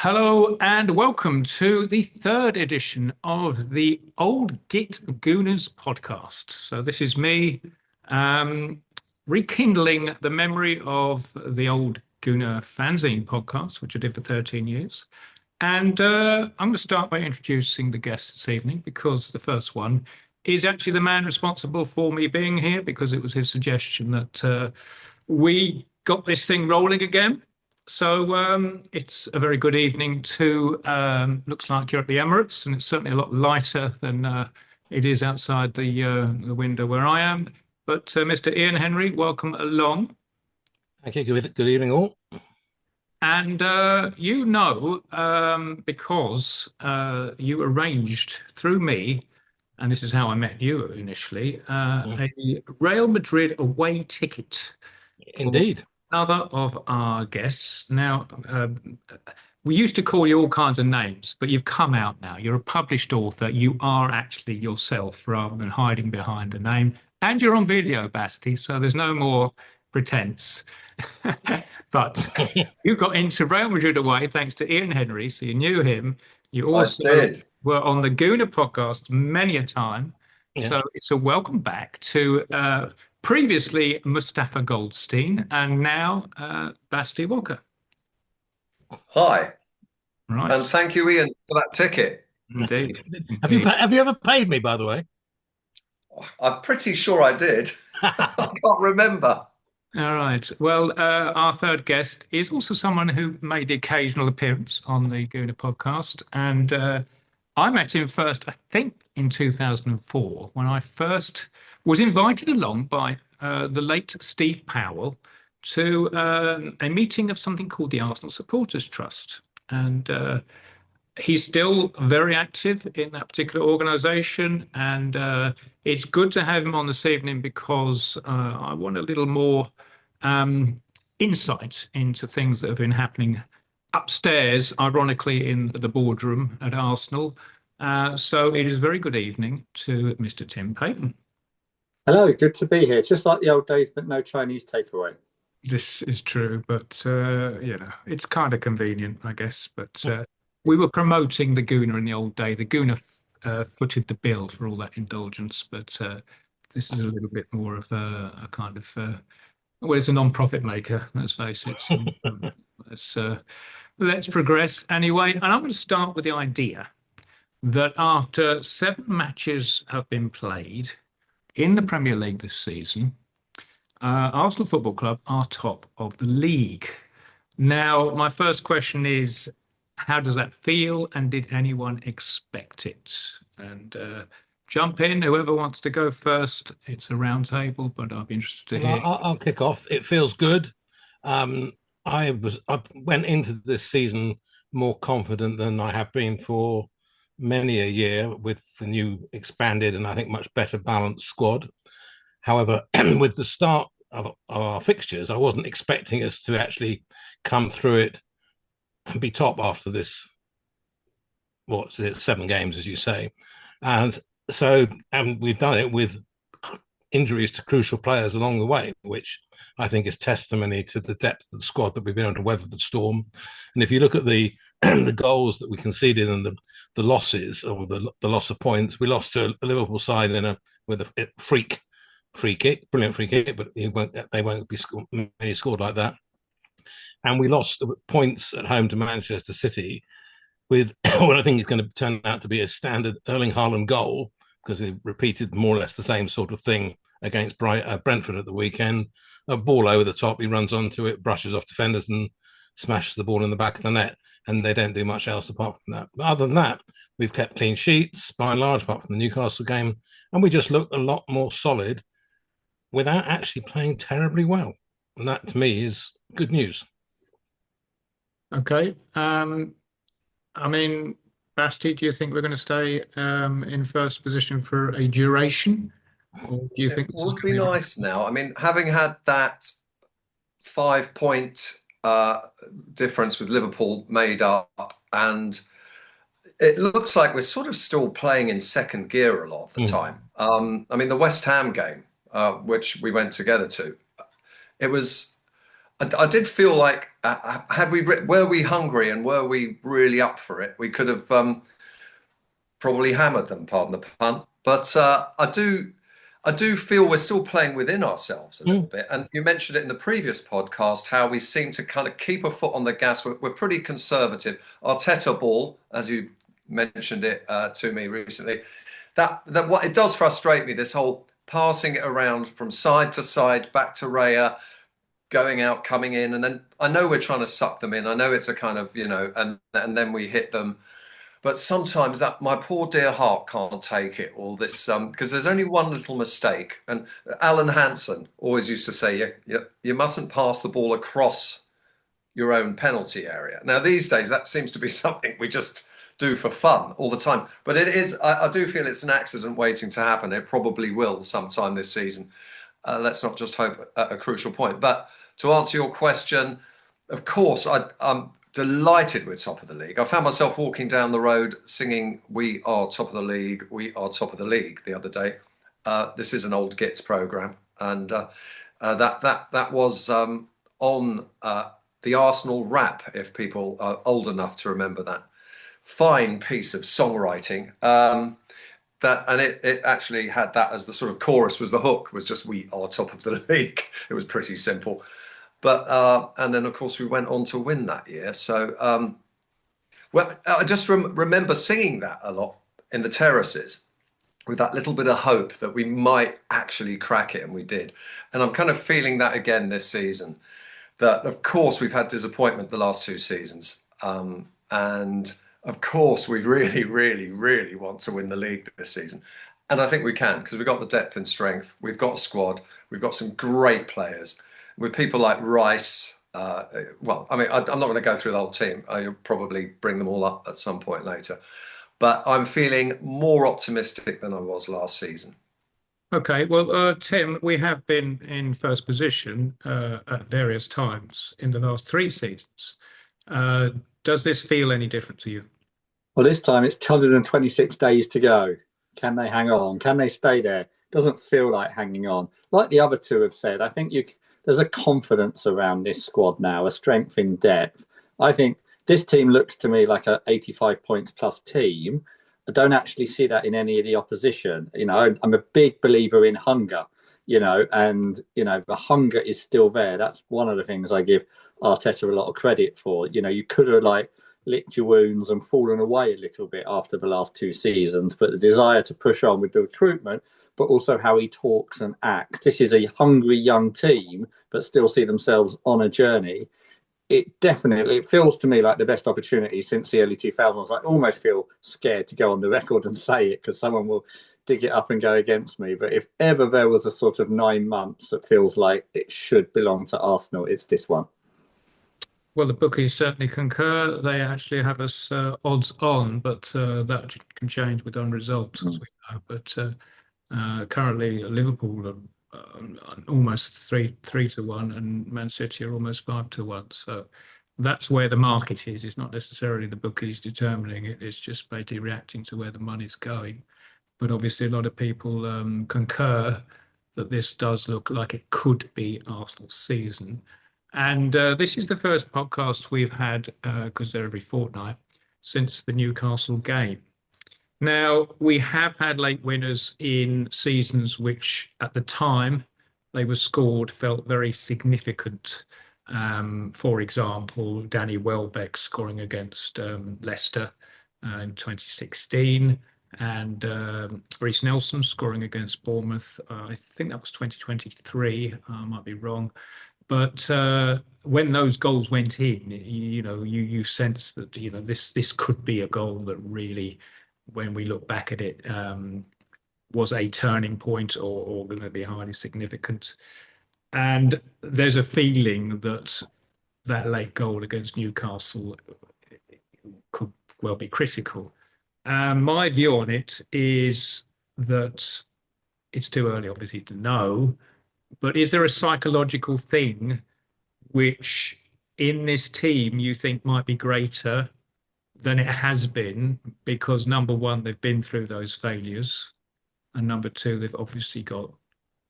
Hello and welcome to the third edition of the old Git Gooners Podcast. So this is me rekindling the memory of the old Gooner fanzine podcast, which I did for 13 years. And I'm going to start by introducing the guests this evening because the first one is actually the man responsible for me being here because it was his suggestion that we got this thing rolling again. So it's a very good evening to, looks like you're at the Emirates, and it's certainly a lot lighter than it is outside the window where I am. But Mr. Ian Henry, welcome along. Thank you. Good evening, all. And because you arranged through me, and this is how I met you initially, a Real Madrid away ticket. Indeed. Another of our guests. Now, we used to call you all kinds of names, but you've come out now. You're a published author. You are actually yourself rather than hiding behind a name. And you're on video, Basti, so there's no more pretense. But you got into Real Madrid away thanks to Ian Henry, so you knew him. You also were on the Gooner podcast many a time. Yeah. So it's a welcome back to previously Mustafa Goldstein and now Basti Wocker. Hi. Right. And thank you, Ian, for that ticket. Indeed. Have you ever paid me, by the way? I'm pretty sure I did. I can't remember. All right. Well, our third guest is also someone who made the occasional appearance on the Gooner podcast. And I met him first, I think, in 2004, when I first was invited along by the late Steve Powell to a meeting of something called the Arsenal Supporters Trust. And he's still very active in that particular organisation. And it's good to have him on this evening because I want a little more insight into things that have been happening upstairs, ironically, in the boardroom at Arsenal. So it is very good evening to Mr. Tim Payton. Hello, good to be here. Just like the old days, but no Chinese takeaway. This is true, but it's kind of convenient, I guess. But we were promoting the Gooner in the old day. The Gooner footed the bill for all that indulgence, but this is a little bit more of a kind of well, it's a non-profit maker. Let's face it. Let's progress anyway. And I'm going to start with the idea that after 7 matches have been played in the Premier League this season, Arsenal Football Club are top of the league. Now, my first question is, how does that feel? And did anyone expect it? And jump in, whoever wants to go first. It's a round table, but I'll be interested to hear. I'll kick off. It feels good. I went into this season more confident than I have been for many a year with the new expanded and I think much better balanced squad. However, with the start of our fixtures, I wasn't expecting us to actually come through it and be top after this, 7 games, as you say. And we've done it with injuries to crucial players along the way, which I think is testimony to the depth of the squad that we've been able to weather the storm. And if you look at the goals that we conceded and the losses or the loss of points, we lost to a Liverpool side with a free kick, brilliant free kick, but they won't be many scored like that. And we lost points at home to Manchester City with what I think is going to turn out to be a standard Erling Haaland goal, because we repeated more or less the same sort of thing against Brentford at the weekend. A ball over the top, he runs onto it, brushes off defenders and smashes the ball in the back of the net, and they don't do much else apart from that. But other than that, we've kept clean sheets, by and large, apart from the Newcastle game, and we just look a lot more solid without actually playing terribly well. And that, to me, is good news. Okay. I mean, Basti, do you think we're going to stay in first position for a duration? Or do you think it would be nice now? I mean, having had that 5-point difference with Liverpool made up, and it looks like we're sort of still playing in second gear a lot of the time. I mean, the West Ham game, which we went together to, it was I did feel like were we hungry and were we really up for it, we could have probably hammered them, pardon the pun. But I do feel we're still playing within ourselves a little bit. And you mentioned it in the previous podcast, how we seem to kind of keep a foot on the gas. We're pretty conservative. Arteta ball, as you mentioned it to me recently, that what it does frustrate me, this whole passing it around from side to side, back to Raya, going out, coming in. And then I know we're trying to suck them in. I know it's a kind of, and then we hit them. But sometimes that my poor dear heart can't take it, all this, because there's only one little mistake. And Alan Hansen always used to say, you mustn't pass the ball across your own penalty area. Now, these days, that seems to be something we just do for fun all the time. But it is, I do feel it's an accident waiting to happen. It probably will sometime this season. Let's not just hope at a crucial point. But to answer your question, of course, I'm delighted we're top of the league. I found myself walking down the road singing "We are top of the league, we are top of the league" the other day. This is an old Gits program, and that was on the Arsenal rap. If people are old enough to remember that fine piece of songwriting, it actually had that as the sort of chorus, was the hook, was just "We are top of the league." It was pretty simple. But and then, of course, we went on to win that year. So, I just remember singing that a lot in the terraces with that little bit of hope that we might actually crack it, and we did. And I'm kind of feeling that again this season. That, of course, we've had disappointment the last two seasons. And, of course, we really, really, really want to win the league this season. And I think we can, because we've got the depth and strength. We've got a squad. We've got some great players. With people like Rice, well, I mean, I'm not going to go through the whole team. I'll probably bring them all up at some point later. But I'm feeling more optimistic than I was last season. Okay, well, Tim, we have been in first position at various times in the last three seasons. Does this feel any different to you? Well, this time it's 226 days to go. Can they hang on? Can they stay there? Doesn't feel like hanging on. Like the other two have said, I think there's a confidence around this squad now, a strength in depth. I think this team looks to me like a 85 points plus team. I don't actually see that in any of the opposition. I'm a big believer in hunger, and the hunger is still there. That's one of the things I give Arteta a lot of credit for. You could have licked your wounds and fallen away a little bit after the last two seasons, but the desire to push on with the recruitment, but also how he talks and acts. This is a hungry young team, but still see themselves on a journey. It feels to me like the best opportunity since the early 2000s. I almost feel scared to go on the record and say it because someone will dig it up and go against me. But if ever there was a sort of 9 months that feels like it should belong to Arsenal, it's this one. Well, the bookies certainly concur. They actually have us odds on, but that can change with unresolved, as we know. But currently, Liverpool are almost 3-1, and Man City are almost 5-1. So that's where the market is. It's not necessarily the bookies determining it. It's just basically reacting to where the money's going. But obviously, a lot of people concur that this does look like it could be Arsenal's season. And this is the first podcast we've had, because they're every fortnight, since the Newcastle game. Now, we have had late winners in seasons which, at the time they were scored, felt very significant. For example, Danny Welbeck scoring against Leicester in 2016, and Reece Nelson scoring against Bournemouth. I think that was 2023. I might be wrong. But when those goals went in, you sense that this could be a goal that really, when we look back at it, was a turning point or going to be highly significant. And there's a feeling that late goal against Newcastle could well be critical. My view on it is that it's too early, obviously, to know. But is there a psychological thing which in this team you think might be greater than it has been? Because number one, they've been through those failures. And number two, they've obviously got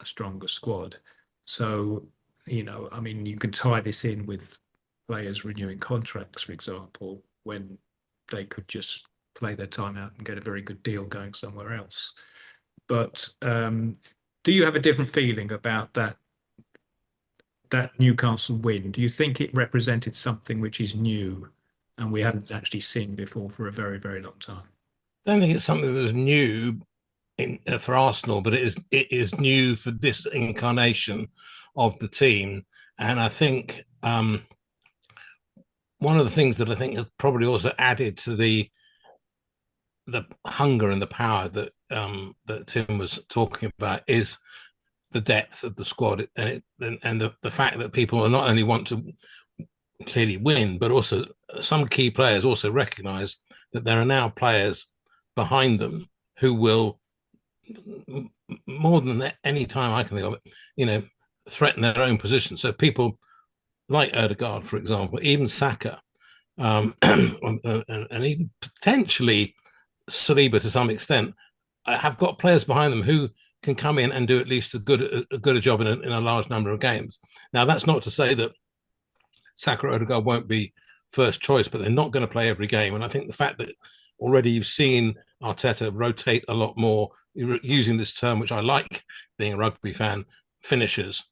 a stronger squad. So I mean, you can tie this in with players renewing contracts, for example, when they could just play their time out and get a very good deal going somewhere else. But do you have a different feeling about that Newcastle win? Do you think it represented something which is new and we hadn't actually seen before for a very, very long time? I don't think it's something that is new for Arsenal, but it is new for this incarnation of the team. And I think one of the things that I think has probably also added to the hunger and the power that that Tim was talking about is the depth of the squad, and the fact that people are not only want to clearly win, but also some key players also recognise that there are now players behind them who will, more than any time I can think of it, threaten their own position. So people like Odegaard, for example, even Saka, and even potentially Saliba to some extent, have got players behind them who can come in and do at least as good a job in a large number of games. Now, that's not to say that Saka or Odegaard won't be first choice, but they're not going to play every game. And I think the fact that already you've seen Arteta rotate a lot more, using this term, which I like, being a rugby fan, finishers,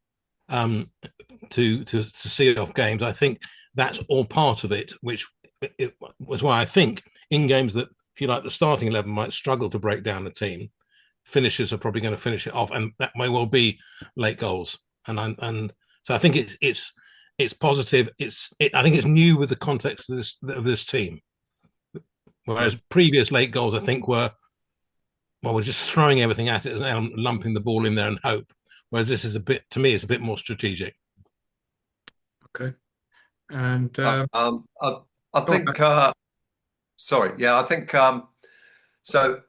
to see off games. I think that's all part of it, which it was why I think in games that, if you like, the starting 11 might struggle to break down the team, finishers are probably going to finish it off, and that may well be late goals. And so I think it's positive. I think it's new with the context of this team. Whereas previous late goals, I think, we're just throwing everything at it and lumping the ball in there and hope. Whereas this is to me, it's a bit more strategic. Okay. And I think, sorry, yeah, I think so.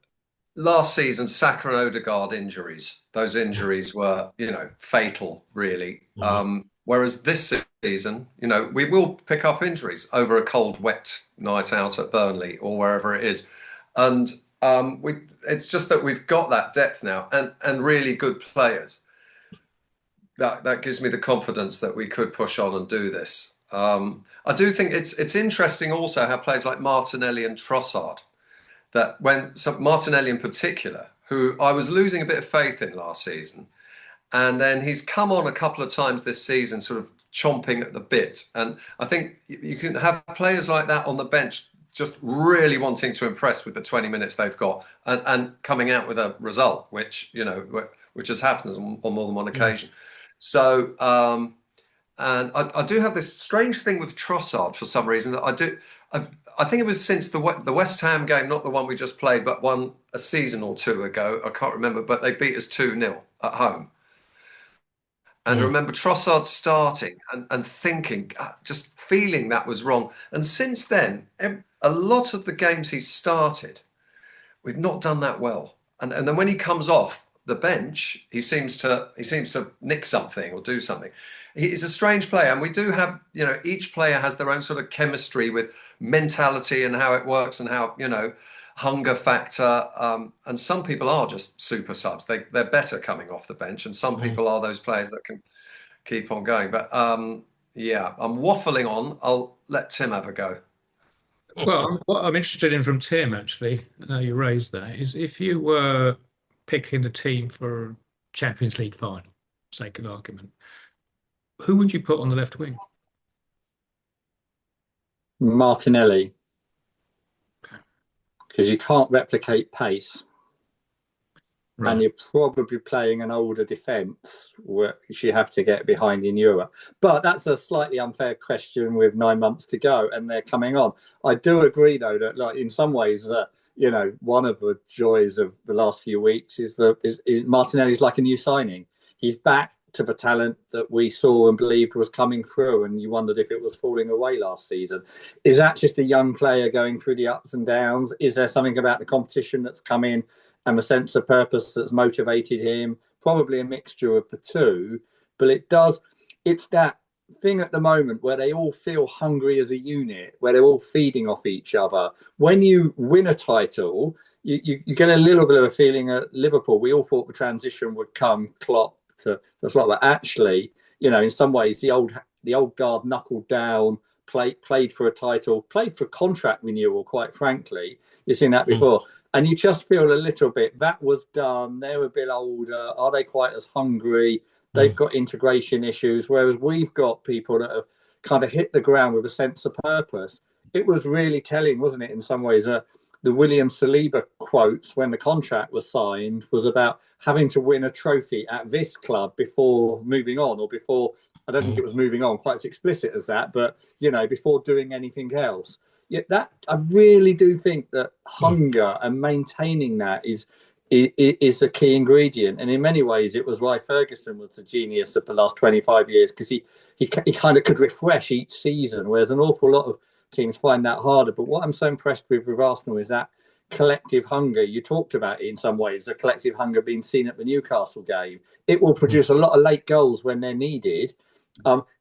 Last season, Saka and Odegaard injuries; those injuries were, fatal, really. Mm-hmm. Whereas this season, we will pick up injuries over a cold, wet night out at Burnley or wherever it is, and it's just that we've got that depth now and really good players. That gives me the confidence that we could push on and do this. I do think it's interesting also how players like Martinelli and Trossard, Martinelli in particular, who I was losing a bit of faith in last season, and then he's come on a couple of times this season, sort of chomping at the bit. And I think you can have players like that on the bench just really wanting to impress with the 20 minutes they've got and coming out with a result, which has happened on more than one occasion. So, and I do have this strange thing with Trossard for some reason that I think it was since the West Ham game, not the one we just played, but one a season or two ago. I can't remember, but they beat us 2-0 at home. And I remember Trossard starting and thinking, just feeling that was wrong. And since then, a lot of the games he's started, we've not done that well. And then when he comes off the bench, he seems to nick something or do something. He's a strange player, and we do have, each player has their own sort of chemistry with mentality and how it works and how, hunger factor. And some people are just super subs. They're better coming off the bench, and some people are those players that can keep on going. But yeah, I'm waffling on. I'll let Tim have a go. Well, what I'm interested in from Tim, actually, now you raised that, is if you were picking the team for Champions League final, for sake of argument, who would you put on the left wing? Martinelli. Because you can't replicate pace. Right. And you're probably playing an older defence, which you have to get behind in Europe. But that's a slightly unfair question with 9 months to go, and they're coming on. I do agree, though, that like in some ways, one of the joys of the last few weeks is Martinelli's like a new signing. He's back to the talent that we saw and believed was coming through, and you wondered if it was falling away last season. Is that just a young player going through the ups and downs? Is there something about the competition that's come in and the sense of purpose that's motivated him? Probably a mixture of the two, but it's that thing at the moment where they all feel hungry as a unit, where they're all feeding off each other. When you win a title, you get a little bit of a feeling at Liverpool. We all thought the transition would come Klopp to slot, but actually in some ways, the old guard knuckled down, played for a title, played for contract renewal, quite frankly. You've seen that before. And you just feel a little bit, that was done. They're a bit older. Are they quite as hungry? They've got integration issues, whereas we've got people that have kind of hit the ground with a sense of purpose. It was really telling, wasn't it, in some ways? The William Saliba quotes when the contract was signed was about having to win a trophy at this club before moving on, or before, I don't think it was moving on quite as explicit as that, but, before doing anything else. Yet that, I really do think that hunger and maintaining that is a key ingredient. And in many ways, it was why Ferguson was the genius of the last 25 years, because he kind of could refresh each season, whereas an awful lot of teams find that harder. But what I'm so impressed with Arsenal is that collective hunger. You talked about it in some ways, the collective hunger being seen at the Newcastle game. It will produce a lot of late goals when they're needed.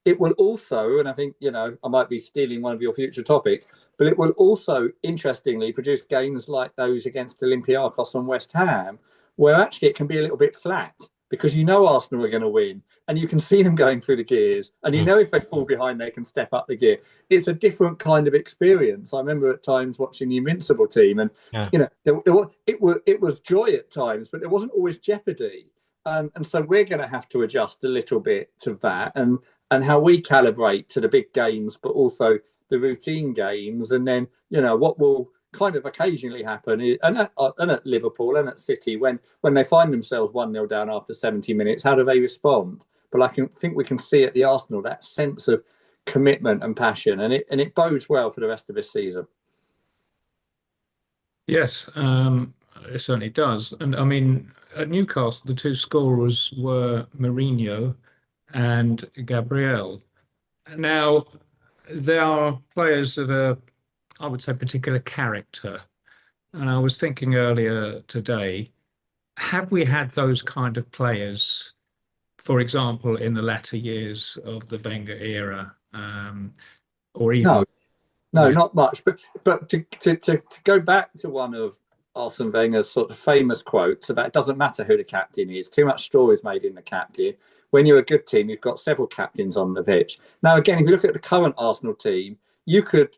It will also, and I think, I might be stealing one of your future topics, but it will also, interestingly, produce games like those against Olympiacos and West Ham, where actually it can be a little bit flat, because Arsenal are going to win, and you can see them going through the gears, and if they fall behind, they can step up the gear. It's a different kind of experience. I remember at times watching the Invincible team, and it was joy at times, but there wasn't always jeopardy. And so we're going to have to adjust a little bit to that, and how we calibrate to the big games, but also the routine games. And then, what will kind of occasionally happen is, and at Liverpool and at City, when they find themselves 1-0 down after 70 minutes, how do they respond? But I think we can see at the Arsenal that sense of commitment and passion, and it bodes well for the rest of this season. Yes, it certainly does. And I mean, at Newcastle, the two scorers were Mourinho and Gabriel. Now, there are players of I would say, particular character. And I was thinking earlier today, have we had those kind of players, for example, in the latter years of the Wenger era, or even? No, not much. But to go back to one of Arsene Wenger's sort of famous quotes about, it doesn't matter who the captain is, too much stories made in the captain. When you're a good team, you've got several captains on the pitch. Now, again, if you look at the current Arsenal team, you could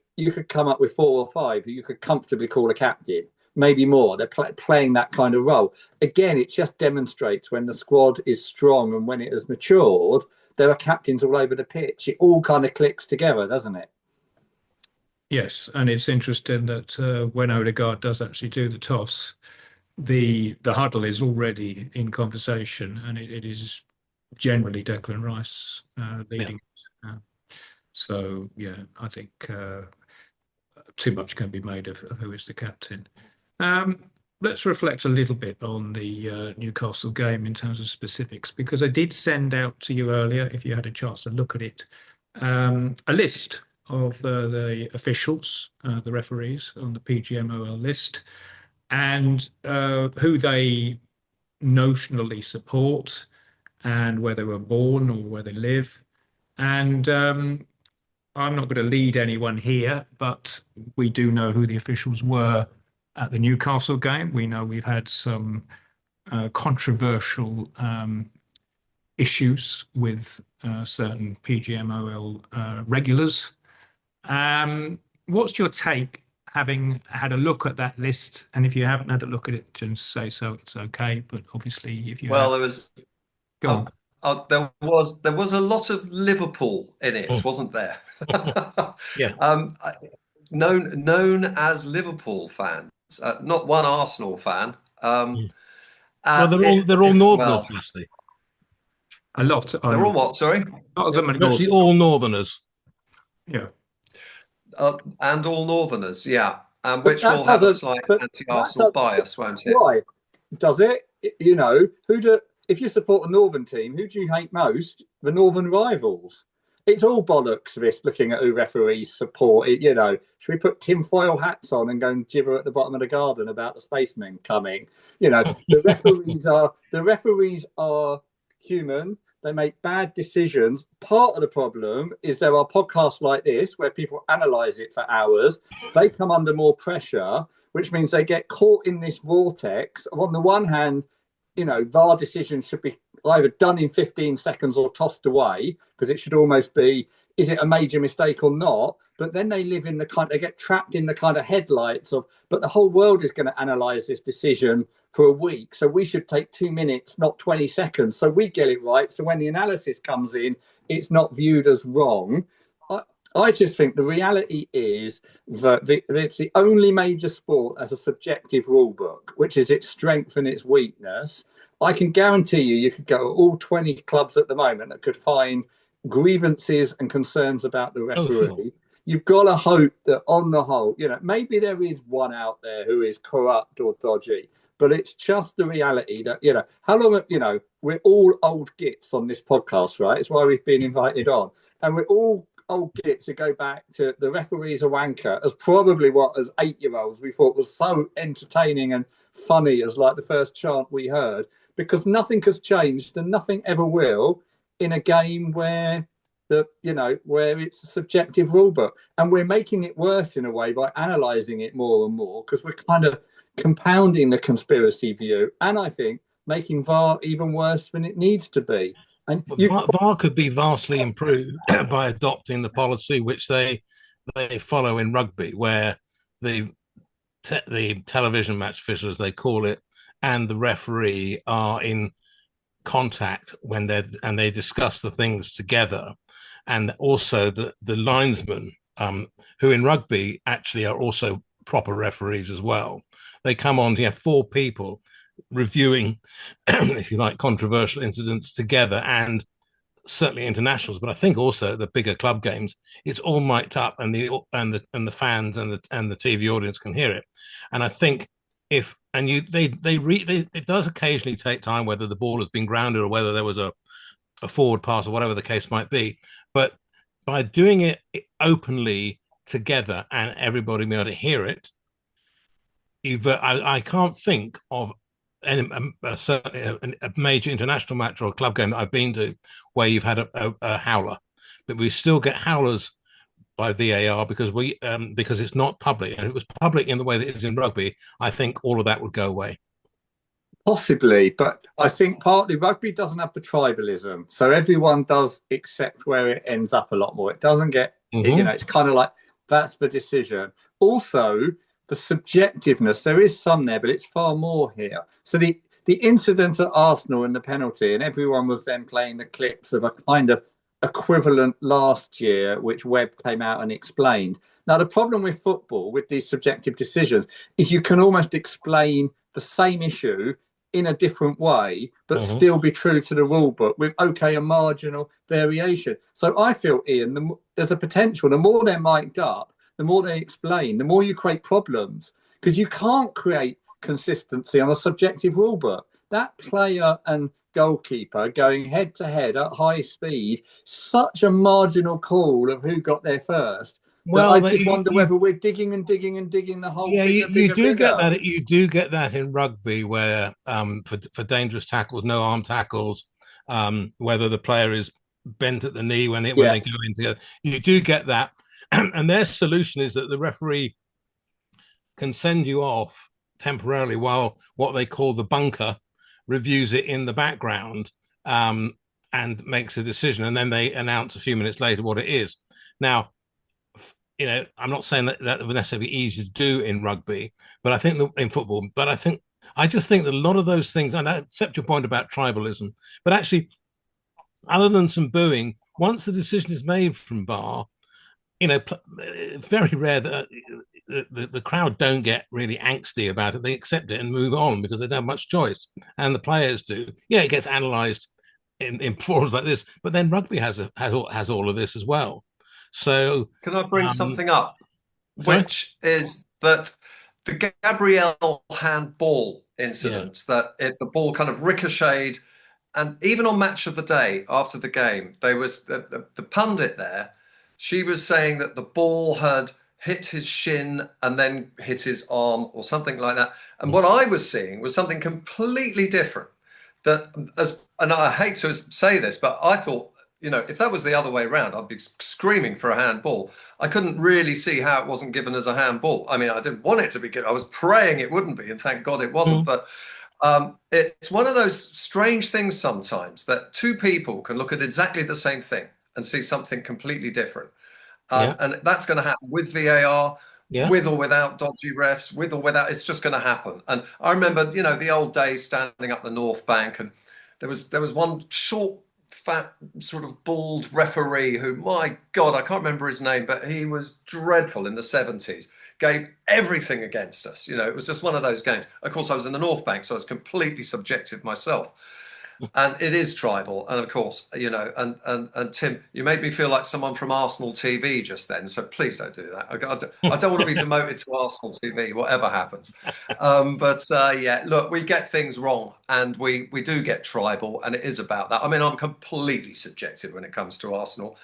come up with 4 or 5 who you could comfortably call a captain, maybe more. They're playing that kind of role. Again, it just demonstrates when the squad is strong and when it has matured, there are captains all over the pitch. It all kind of clicks together, doesn't it? Yes, and it's interesting that when Odegaard does actually do the toss, the huddle is already in conversation, and it is generally Declan Rice leading it. So, I think too much can be made of who is the captain. Let's reflect a little bit on the Newcastle game in terms of specifics, because I did send out to you earlier, if you had a chance to look at it, a list of the officials, the referees on the PGMOL list, and who they notionally support, and where they were born or where they live. And I'm not going to lead anyone here, but we do know who the officials were at the Newcastle game. We know we've had some controversial issues with certain PGMOL regulars. What's your take, having had a look at that list? And if you haven't had a look at it, just say so, it's okay. But obviously, if you there was go on. there was a lot of Liverpool in it, wasn't there? Yeah. Known as Liverpool fans, not one Arsenal fan. Well, they're all Northerners, Basti. A lot. They're all what? Sorry. A lot of them are Actually, all Northerners. Yeah. And all Northerners, which will have a slight anti-Arsenal bias, won't it? Why does it? If you support a Northern team, who do you hate most? The Northern rivals. It's all bollocks, this, looking at who referees support it. Should we put tinfoil hats on and go and gibber at the bottom of the garden about the spacemen coming? The referees are human. They make bad decisions. Part of the problem is there are podcasts like this where people analyze it for hours. They come under more pressure, which means they get caught in this vortex. On the one hand, VAR decisions should be either done in 15 seconds or tossed away, because it should almost be, is it a major mistake or not? But then they live in they get trapped in the kind of headlights of, but the whole world is going to analyze this decision for a week. So we should take 2 minutes, not 20 seconds. So we get it right. So when the analysis comes in, it's not viewed as wrong. I just think the reality is that it's the only major sport as a subjective rule book, which is its strength and its weakness. I can guarantee you could go to all 20 clubs at the moment that could find grievances and concerns about the referee. Oh, sure. You've got to hope that on the whole, maybe there is one out there who is corrupt or dodgy, but it's just the reality that, how long, we're all old gits on this podcast, right? It's why we've been invited on. And we're all old gits who go back to the referee's a wanker as probably what, as 8-year-olds, we thought was so entertaining and funny as like the first chant we heard, because nothing has changed and nothing ever will in a game where where it's a subjective rule book. And we're making it worse in a way by analysing it more and more, because we're kind of compounding the conspiracy view, and I think making VAR even worse than it needs to be. And VAR could be vastly improved by adopting the policy which they follow in rugby, where the television match official, as they call it, and the referee are in contact when they discuss the things together. And also the linesmen, who in rugby actually are also proper referees as well. They come on to have 4 people reviewing, if you like, controversial incidents together, and certainly internationals. But I think also the bigger club games, it's all mic'd up, and the fans and the TV audience can hear it. And I think it does occasionally take time, whether the ball has been grounded or whether there was a forward pass or whatever the case might be. But by doing it openly together and everybody being able to hear it, I can't think of a major international match or a club game that I've been to where you've had a howler. But we still get howlers by VAR because it's not public. And if it was public in the way that it is in rugby, I think all of that would go away. Possibly, but I think partly rugby doesn't have the tribalism, so everyone does accept where it ends up a lot more. It doesn't get, it's kind of like that's the decision. Also, the subjectiveness, there is some there, but it's far more here. So the incident at Arsenal and the penalty, and everyone was then playing the clips of a kind of equivalent last year, which Webb came out and explained. Now, the problem with football, with these subjective decisions, is you can almost explain the same issue in a different way, but still be true to the rule book with, a marginal variation. So I feel, Ian, there's a potential. The more they're mic'd up, the more they explain, the more you create problems, because you can't create consistency on a subjective rule book. That player and goalkeeper going head to head at high speed, such a marginal call of who got there first. Well, I just wonder whether we're digging the whole. Yeah, you do get that. You do get that in rugby, where for dangerous tackles, no arm tackles, whether the player is bent at the knee when they go in together. You do get that, and their solution is that the referee can send you off temporarily while what they call the bunker reviews it in the background and makes a decision, and then they announce a few minutes later what it is. Now, I'm not saying that would necessarily be easy to do in rugby, but I think in football. But I just think that a lot of those things, and I accept your point about tribalism, but actually, other than some booing, once the decision is made from VAR, it's very rare that the crowd don't get really angsty about it. They accept it and move on because they don't have much choice, and the players do. Yeah, it gets analysed in forums like this, but then rugby has all of this as well. So can I bring something up, which is that the Gabriel handball incident, that the ball kind of ricocheted, and even on Match of the Day after the game, there was the pundit there. She was saying that the ball had hit his shin and then hit his arm or something like that. And what I was seeing was something completely different. And I hate to say this, but I thought, if that was the other way around, I'd be screaming for a handball. I couldn't really see how it wasn't given as a handball. I mean, I didn't want it to be given. I was praying it wouldn't be, and thank God it wasn't. But It's one of those strange things sometimes that two people can look at exactly the same thing and see something completely different. And that's going to happen with VAR, with or without dodgy refs, with or without. It's just going to happen. And I remember, the old days standing up the North Bank, and there was one short, fat, sort of bald referee who, my God, I can't remember his name, but he was dreadful in the 70s. Gave everything against us. It was just one of those games. Of course, I was in the North Bank, so I was completely subjective myself. And it is tribal. And of course, and Tim, you made me feel like someone from Arsenal TV just then. So please don't do that. I don't want to be demoted to Arsenal TV, whatever happens. Yeah, look, we get things wrong, and we do get tribal, and it is about that. I mean, I'm completely subjective when it comes to Arsenal.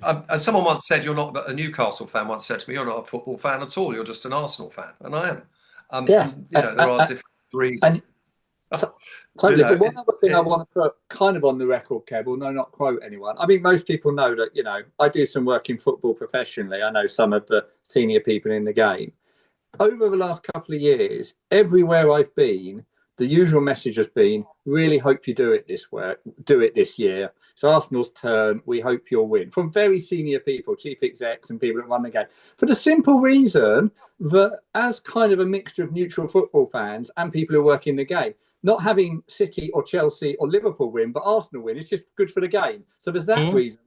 As someone once said, a Newcastle fan once said to me, you're not a football fan at all. You're just an Arsenal fan. And I am. There are different reasons. Totally. But one other thing I want to put kind of on the record, Kev, although not quote anyone. I mean, most people know that, I do some work in football professionally. I know some of the senior people in the game. Over the last couple of years, everywhere I've been, the usual message has been, really hope you do it this year. It's Arsenal's turn. We hope you'll win. From very senior people, chief execs and people that run the game. For the simple reason that as kind of a mixture of neutral football fans and people who work in the game, not having City or Chelsea or Liverpool win, but Arsenal win, it's just good for the game. So there's that reason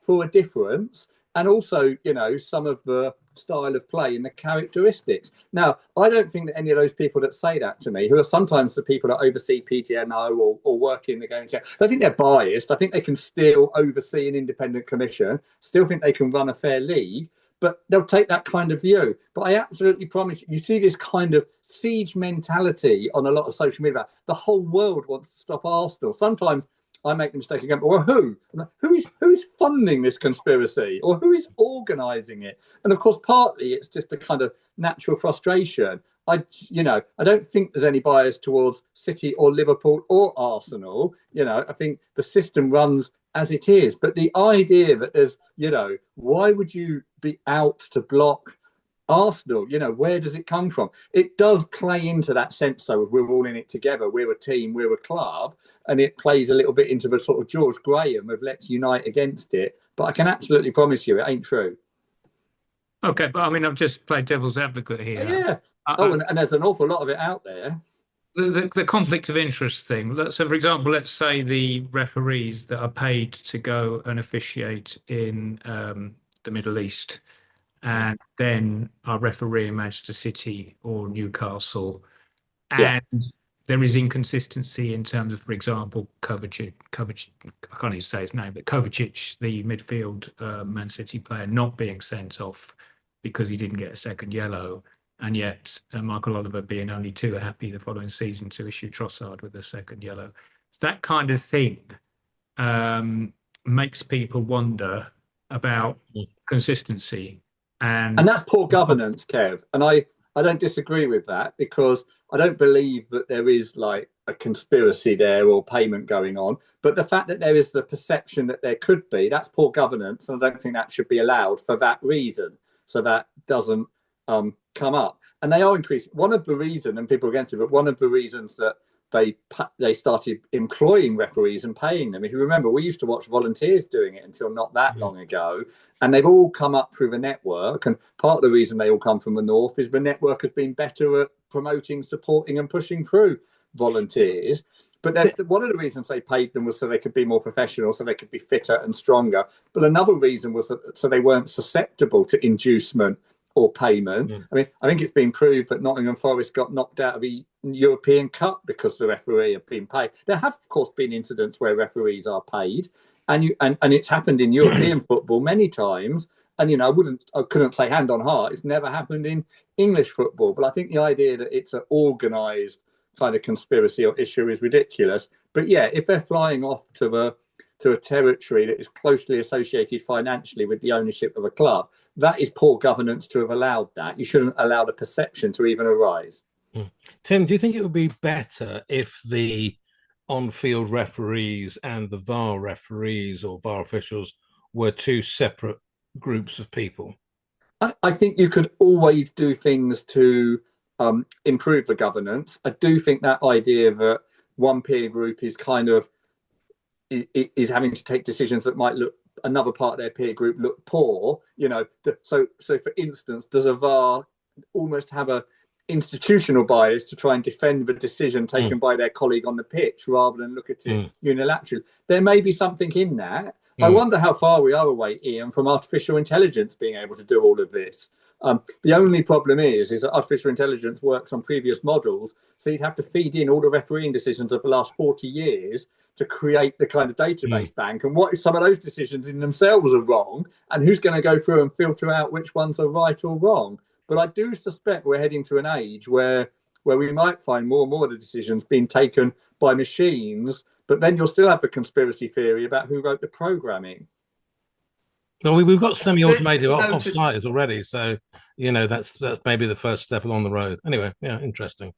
for a difference. And also, some of the style of play and the characteristics. Now, I don't think that any of those people that say that to me, who are sometimes the people that oversee PGMOL or work in the game, I think they're biased. I think they can still oversee an independent commission, still think they can run a fair league, but they'll take that kind of view. But I absolutely promise you see this kind of siege mentality on a lot of social media. The whole world wants to stop Arsenal. Sometimes I make the mistake again, well, who is funding this conspiracy, or who is organising it? And of course, partly it's just a kind of natural frustration. I don't think there's any bias towards City or Liverpool or Arsenal. I think the system runs as it is. But the idea that there's, why would you be out to block Arsenal? Where does it come from? It does play into that sense, though, of we're all in it together. We're a team, we're a club. And it plays a little bit into the sort of George Graham of let's unite against it. But I can absolutely promise you it ain't true. Okay, but I mean, I've just played devil's advocate here. Yeah. And there's an awful lot of it out there. The conflict of interest thing. So, for example, let's say the referees that are paid to go and officiate in the Middle East, and then are refereeing Manchester City or Newcastle, and there is inconsistency in terms of, for example, Kovacic, I can't even say his name, but Kovacic, the midfield Man City player, not being sent off because he didn't get a second yellow. And yet Michael Oliver being only too happy the following season to issue Trossard with a second yellow. So that kind of thing makes people wonder about consistency. And that's poor governance, Kev. And I don't disagree with that, because I don't believe that there is like a conspiracy there or payment going on. But the fact that there is the perception that there could be, that's poor governance. And I don't think that should be allowed for that reason. So that doesn't come up. And they are increasing. One of the reasons, and people are against it, but one of the reasons that they started employing referees and paying them. If you remember, we used to watch volunteers doing it until not that long ago. And they've all come up through the network. And part of the reason they all come from the north is the network has been better at promoting, supporting and pushing through volunteers. But one of the reasons they paid them was so they could be more professional, so they could be fitter and stronger. But another reason was so they weren't susceptible to inducement or payment. I mean, I think it's been proved that Nottingham Forest got knocked out of the European Cup because the referee had been paid. There have, of course, been incidents where referees are paid, and it's happened in European football many times. And I couldn't say hand on heart, it's never happened in English football. But I think the idea that it's an organised kind of conspiracy or issue is ridiculous. But yeah, if they're flying off to a territory that is closely associated financially with the ownership of a club, that is poor governance to have allowed that. You shouldn't allow the perception to even arise. Tim, do you think it would be better if the on-field referees and the VAR referees or VAR officials were two separate groups of people? I think you could always do things to improve the governance. I do think that idea that one peer group is kind of is having to take decisions that might look another part of their peer group look poor. So for instance, does a VAR almost have a institutional bias to try and defend the decision taken by their colleague on the pitch rather than look at it unilaterally? There may be something in that. I wonder how far we are away, Ian, from artificial intelligence being able to do all of this. The only problem is that artificial intelligence works on previous models, so you'd have to feed in all the refereeing decisions of the last 40 years to create the kind of database bank. And what if some of those decisions in themselves are wrong? And who's going to go through and filter out which ones are right or wrong? But I do suspect we're heading to an age where we might find more and more of the decisions being taken by machines, but then you'll still have the conspiracy theory about who wrote the programming. Well, we've got semi-automated offsiders already, so that's maybe the first step along the road. Anyway, yeah, interesting.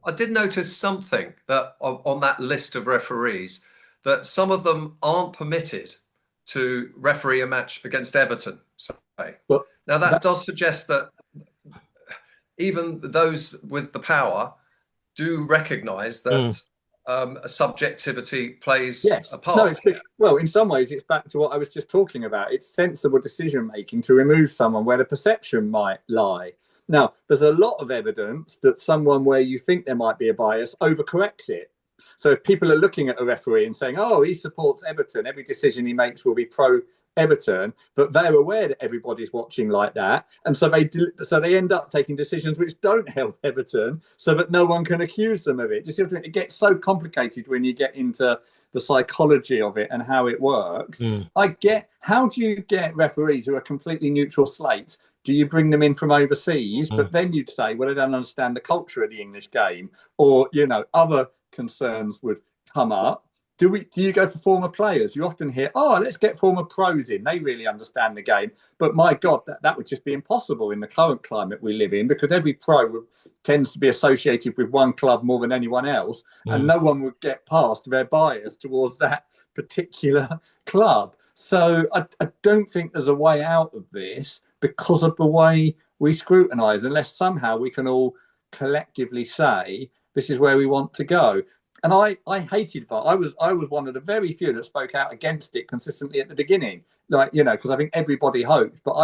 I did notice something that on that list of referees, that some of them aren't permitted to referee a match against Everton. Now that does suggest that even those with the power do recognise that subjectivity plays a part. Well, in some ways, it's back to what I was just talking about. It's sensible decision making to remove someone where the perception might lie. Now, there's a lot of evidence that someone where you think there might be a bias overcorrects it. So if people are looking at a referee and saying, oh, he supports Everton, every decision he makes will be pro-Everton, but they're aware that everybody's watching like that. And so they end up taking decisions which don't help Everton so that no one can accuse them of it. It gets so complicated when you get into the psychology of it and how it works. How do you get referees who are completely neutral slates? Do you bring them in from overseas? But then you'd say, well, they don't understand the culture of the English game, or other concerns would come up. Do you go for former players? You often hear, oh, let's get former pros in. They really understand the game. But my God, that would just be impossible in the current climate we live in, because every pro tends to be associated with one club more than anyone else, and no one would get past their bias towards that particular club. So I don't think there's a way out of this because of the way we scrutinise, unless somehow we can all collectively say this is where we want to go. And I hated VAR. I was one of the very few that spoke out against it consistently at the beginning, because I think everybody hoped. But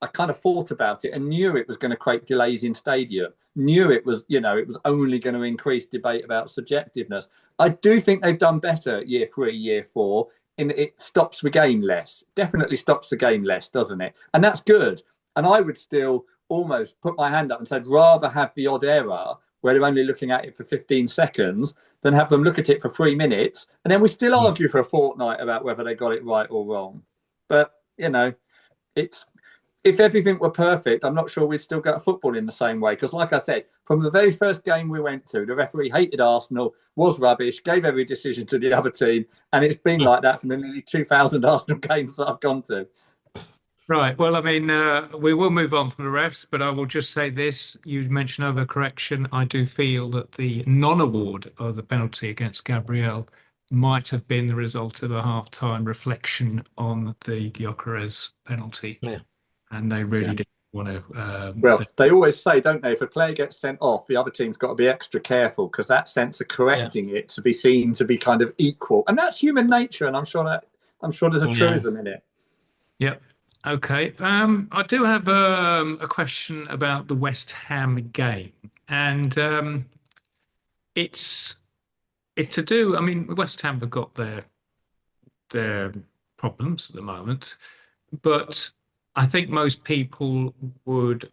I kind of thought about it and knew it was going to create delays in stadium. Knew it was only going to increase debate about subjectiveness. I do think they've done better year 3, year 4. It stops the game less. Definitely stops the game less, doesn't it? And that's good. And I would still almost put my hand up and say, I'd rather have the odd error where they're only looking at it for 15 seconds than have them look at it for 3 minutes. And then we still argue for a fortnight about whether they got it right or wrong. But, if everything were perfect, I'm not sure we'd still go to football in the same way. Because like I said, from the very first game we went to, the referee hated Arsenal, was rubbish, gave every decision to the other team. And it's been like that from the nearly 2,000 Arsenal games that I've gone to. Right. Well, I mean, we will move on from the refs, but I will just say this. You mentioned overcorrection. I do feel that the non-award of the penalty against Gabriel might have been the result of a half-time reflection on the Gyökeres penalty. Yeah. And they really didn't want to... they always say, don't they, if a player gets sent off, the other team's got to be extra careful because that sense of correcting it to be seen to be kind of equal. And that's human nature, and I'm sure there's a truism in it. Yep. Okay. I do have a question about the West Ham game. And it's to do... I mean, West Ham have got their problems at the moment, but... I think most people would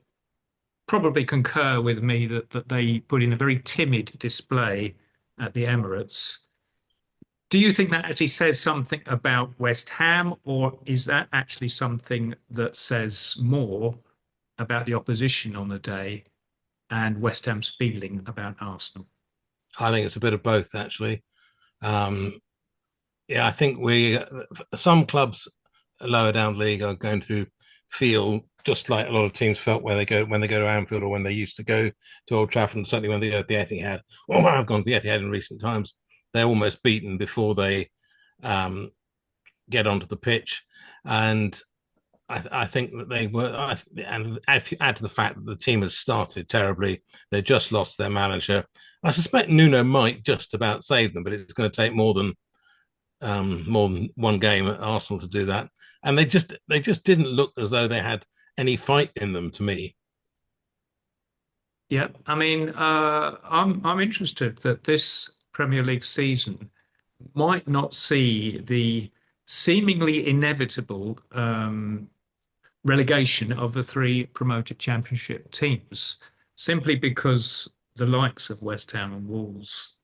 probably concur with me that they put in a very timid display at the Emirates. Do you think that actually says something about West Ham, or is that actually something that says more about the opposition on the day and West Ham's feeling about Arsenal? I think it's a bit of both, actually. I think some clubs lower down league are going to feel just like a lot of teams felt when they go to Anfield, or when they used to go to Old Trafford, and certainly when they go to the Etihad. Well, I've gone to the Etihad in recent times. They're almost beaten before they get onto the pitch. And I think that they were, and if you add to the fact that the team has started terribly, they just lost their manager. I suspect Nuno might just about save them, but it's going to take more than one game at Arsenal to do that. And they just didn't look as though they had any fight in them to me. Yeah, I mean, I'm interested that this Premier League season might not see the seemingly inevitable relegation of the three promoted Championship teams, simply because the likes of West Ham and Wolves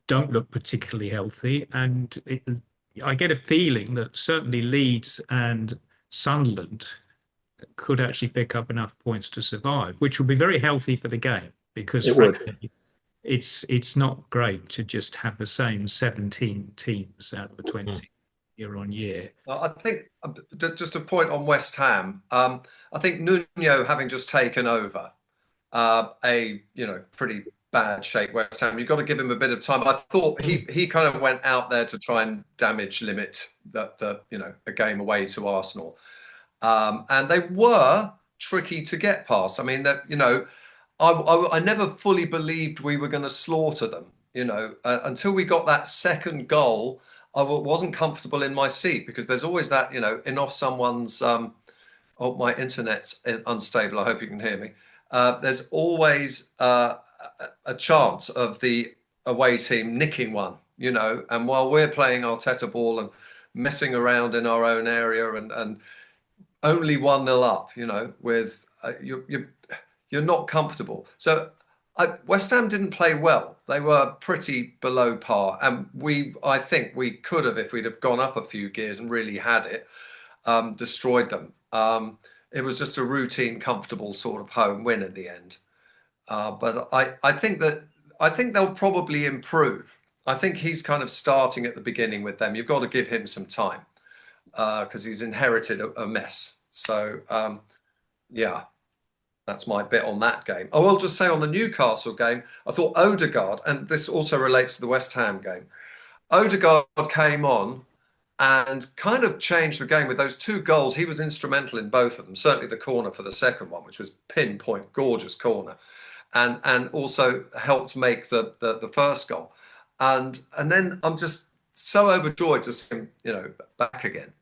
don't look particularly healthy, and I get a feeling that certainly Leeds and Sunderland could actually pick up enough points to survive, which would be very healthy for the game, because frankly, it's not great to just have the same 17 teams out of the 20 year on year. I think just a point on West Ham. I think Nuno, having just taken over a pretty bad shape West Ham, you've got to give him a bit of time. I thought he kind of went out there to try and damage limit the a game away to Arsenal. And they were tricky to get past. I mean, that I never fully believed we were going to slaughter them. Until we got that second goal, I wasn't comfortable in my seat, because there's always that in off someone's. Oh, my internet's unstable. I hope you can hear me. There's always a chance of the away team nicking one. And while we're playing Arteta ball and messing around in our own area and only 1-0 up, with you're not comfortable. So West Ham didn't play well. They were pretty below par, and I think we could have, if we'd have gone up a few gears and really had it, destroyed them. It was just a routine, comfortable sort of home win in the end. But I think they'll probably improve. I think he's kind of starting at the beginning with them. You've got to give him some time, because he's inherited a mess. So, yeah, that's my bit on that game. I will just say on the Newcastle game, I thought Odegaard, and this also relates to the West Ham game, Odegaard came on and kind of changed the game with those two goals. He was instrumental in both of them, certainly the corner for the second one, which was pinpoint, gorgeous corner, and also helped make the first goal. And then I'm just so overjoyed to see him, back again.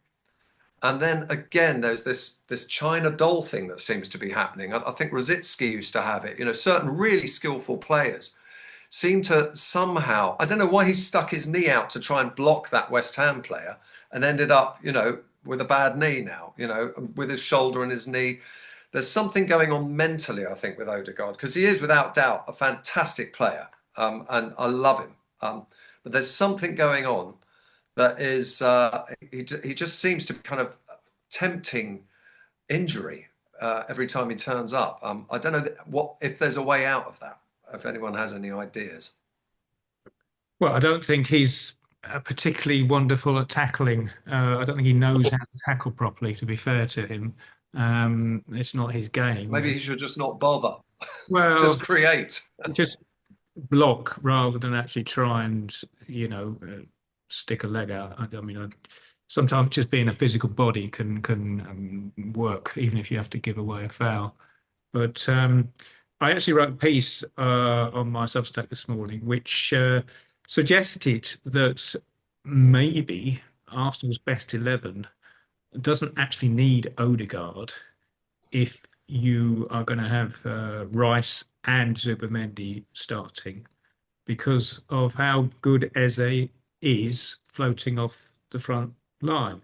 And then again, there's this China doll thing that seems to be happening. I think Rosicki used to have it. Certain really skillful players seem to somehow, I don't know why he stuck his knee out to try and block that West Ham player and ended up, with a bad knee now, with his shoulder and his knee. There's something going on mentally, I think, with Odegaard, because he is without doubt a fantastic player, and I love him. But there's something going on that is, he just seems to be kind of tempting injury every time he turns up. I don't know if there's a way out of that, if anyone has any ideas. Well, I don't think he's particularly wonderful at tackling. I don't think he knows how to tackle properly, to be fair to him. It's not his game. Maybe he should just not bother. Well, just create. Just block rather than actually try and, stick a leg out. I mean, sometimes just being a physical body can work, even if you have to give away a foul. But I actually wrote a piece on my Substack this morning, which suggested that maybe Arsenal's best 11 doesn't actually need Odegaard if you are going to have Rice and Zubimendi starting, because of how good Eze is floating off the front line.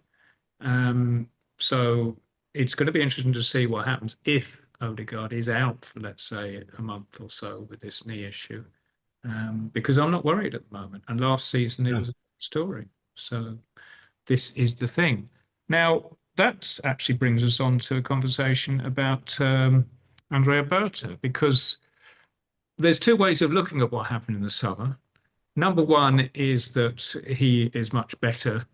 So it's going to be interesting to see what happens if Odegaard is out for, let's say, a month or so with this knee issue, because I'm not worried at the moment. And last season it was a story. So this is the thing. Now, that actually brings us on to a conversation about Andrea Berta, because there's two ways of looking at what happened in the summer. Number one is that he is much better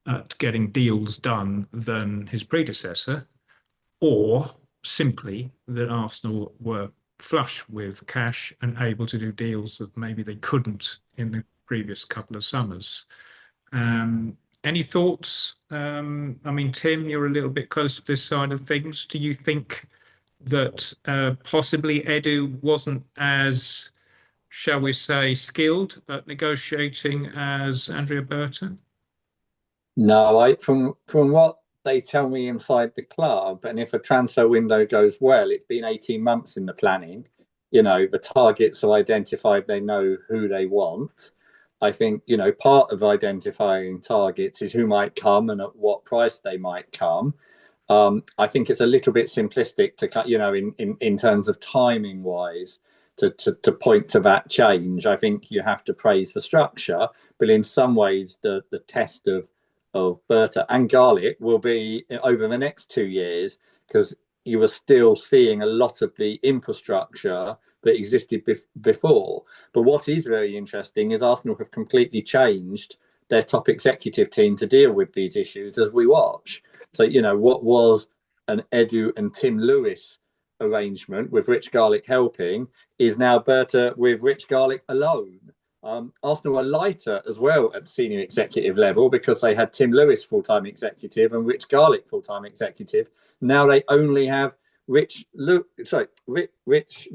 at getting deals done than his predecessor, or simply that Arsenal were flush with cash and able to do deals that maybe they couldn't in the previous couple of summers. Any thoughts? I mean, Tim, you're a little bit close to this side of things. Do you think that possibly Edu wasn't as, shall we say, skilled at negotiating as Andrea Berta? No, from what they tell me inside the club, and if a transfer window goes well, it's been 18 months in the planning. The targets are identified, they know who they want. I think, part of identifying targets is who might come and at what price they might come. I think it's a little bit simplistic to cut, in terms of timing wise, to point to that change. I think you have to praise the structure, but in some ways, the test of Berta and Garlic will be over the next 2 years, because you were still seeing a lot of the infrastructure that existed before. But what is very interesting is Arsenal have completely changed their top executive team to deal with these issues as we watch. So, what was an Edu and Tim Lewis arrangement with Rich Garlic helping is now Berta with Rich Garlic alone. Arsenal are lighter as well at senior executive level because they had Tim Lewis full-time executive and Rich Garlic full-time executive. Now they only have Rich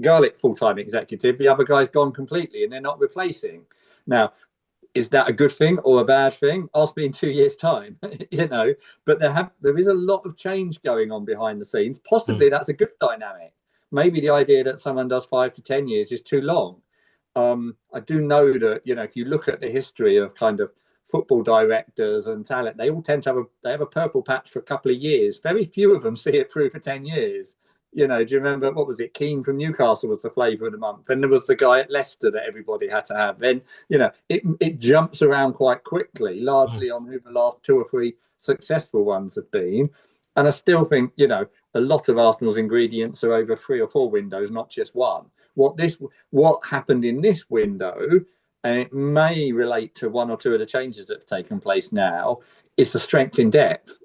Garlic full-time executive. The other guy's gone completely and they're not replacing. Now, is that a good thing or a bad thing? Ask me in 2 years' time, But there is a lot of change going on behind the scenes. Possibly that's a good dynamic. Maybe the idea that someone does 5 to 10 years is too long. I do know that, if you look at the history of kind of football directors and talent, they all tend to have a purple patch for a couple of years. Very few of them see it through for 10 years. Do you remember, what was it? Keane from Newcastle was the flavour of the month. And there was the guy at Leicester that everybody had to have. Then, it jumps around quite quickly, largely on who the last 2 or 3 successful ones have been. And I still think, a lot of Arsenal's ingredients are over 3 or 4 windows, not just one. What happened in this window, and it may relate to 1 or 2 of the changes that have taken place now, is the strength in depth.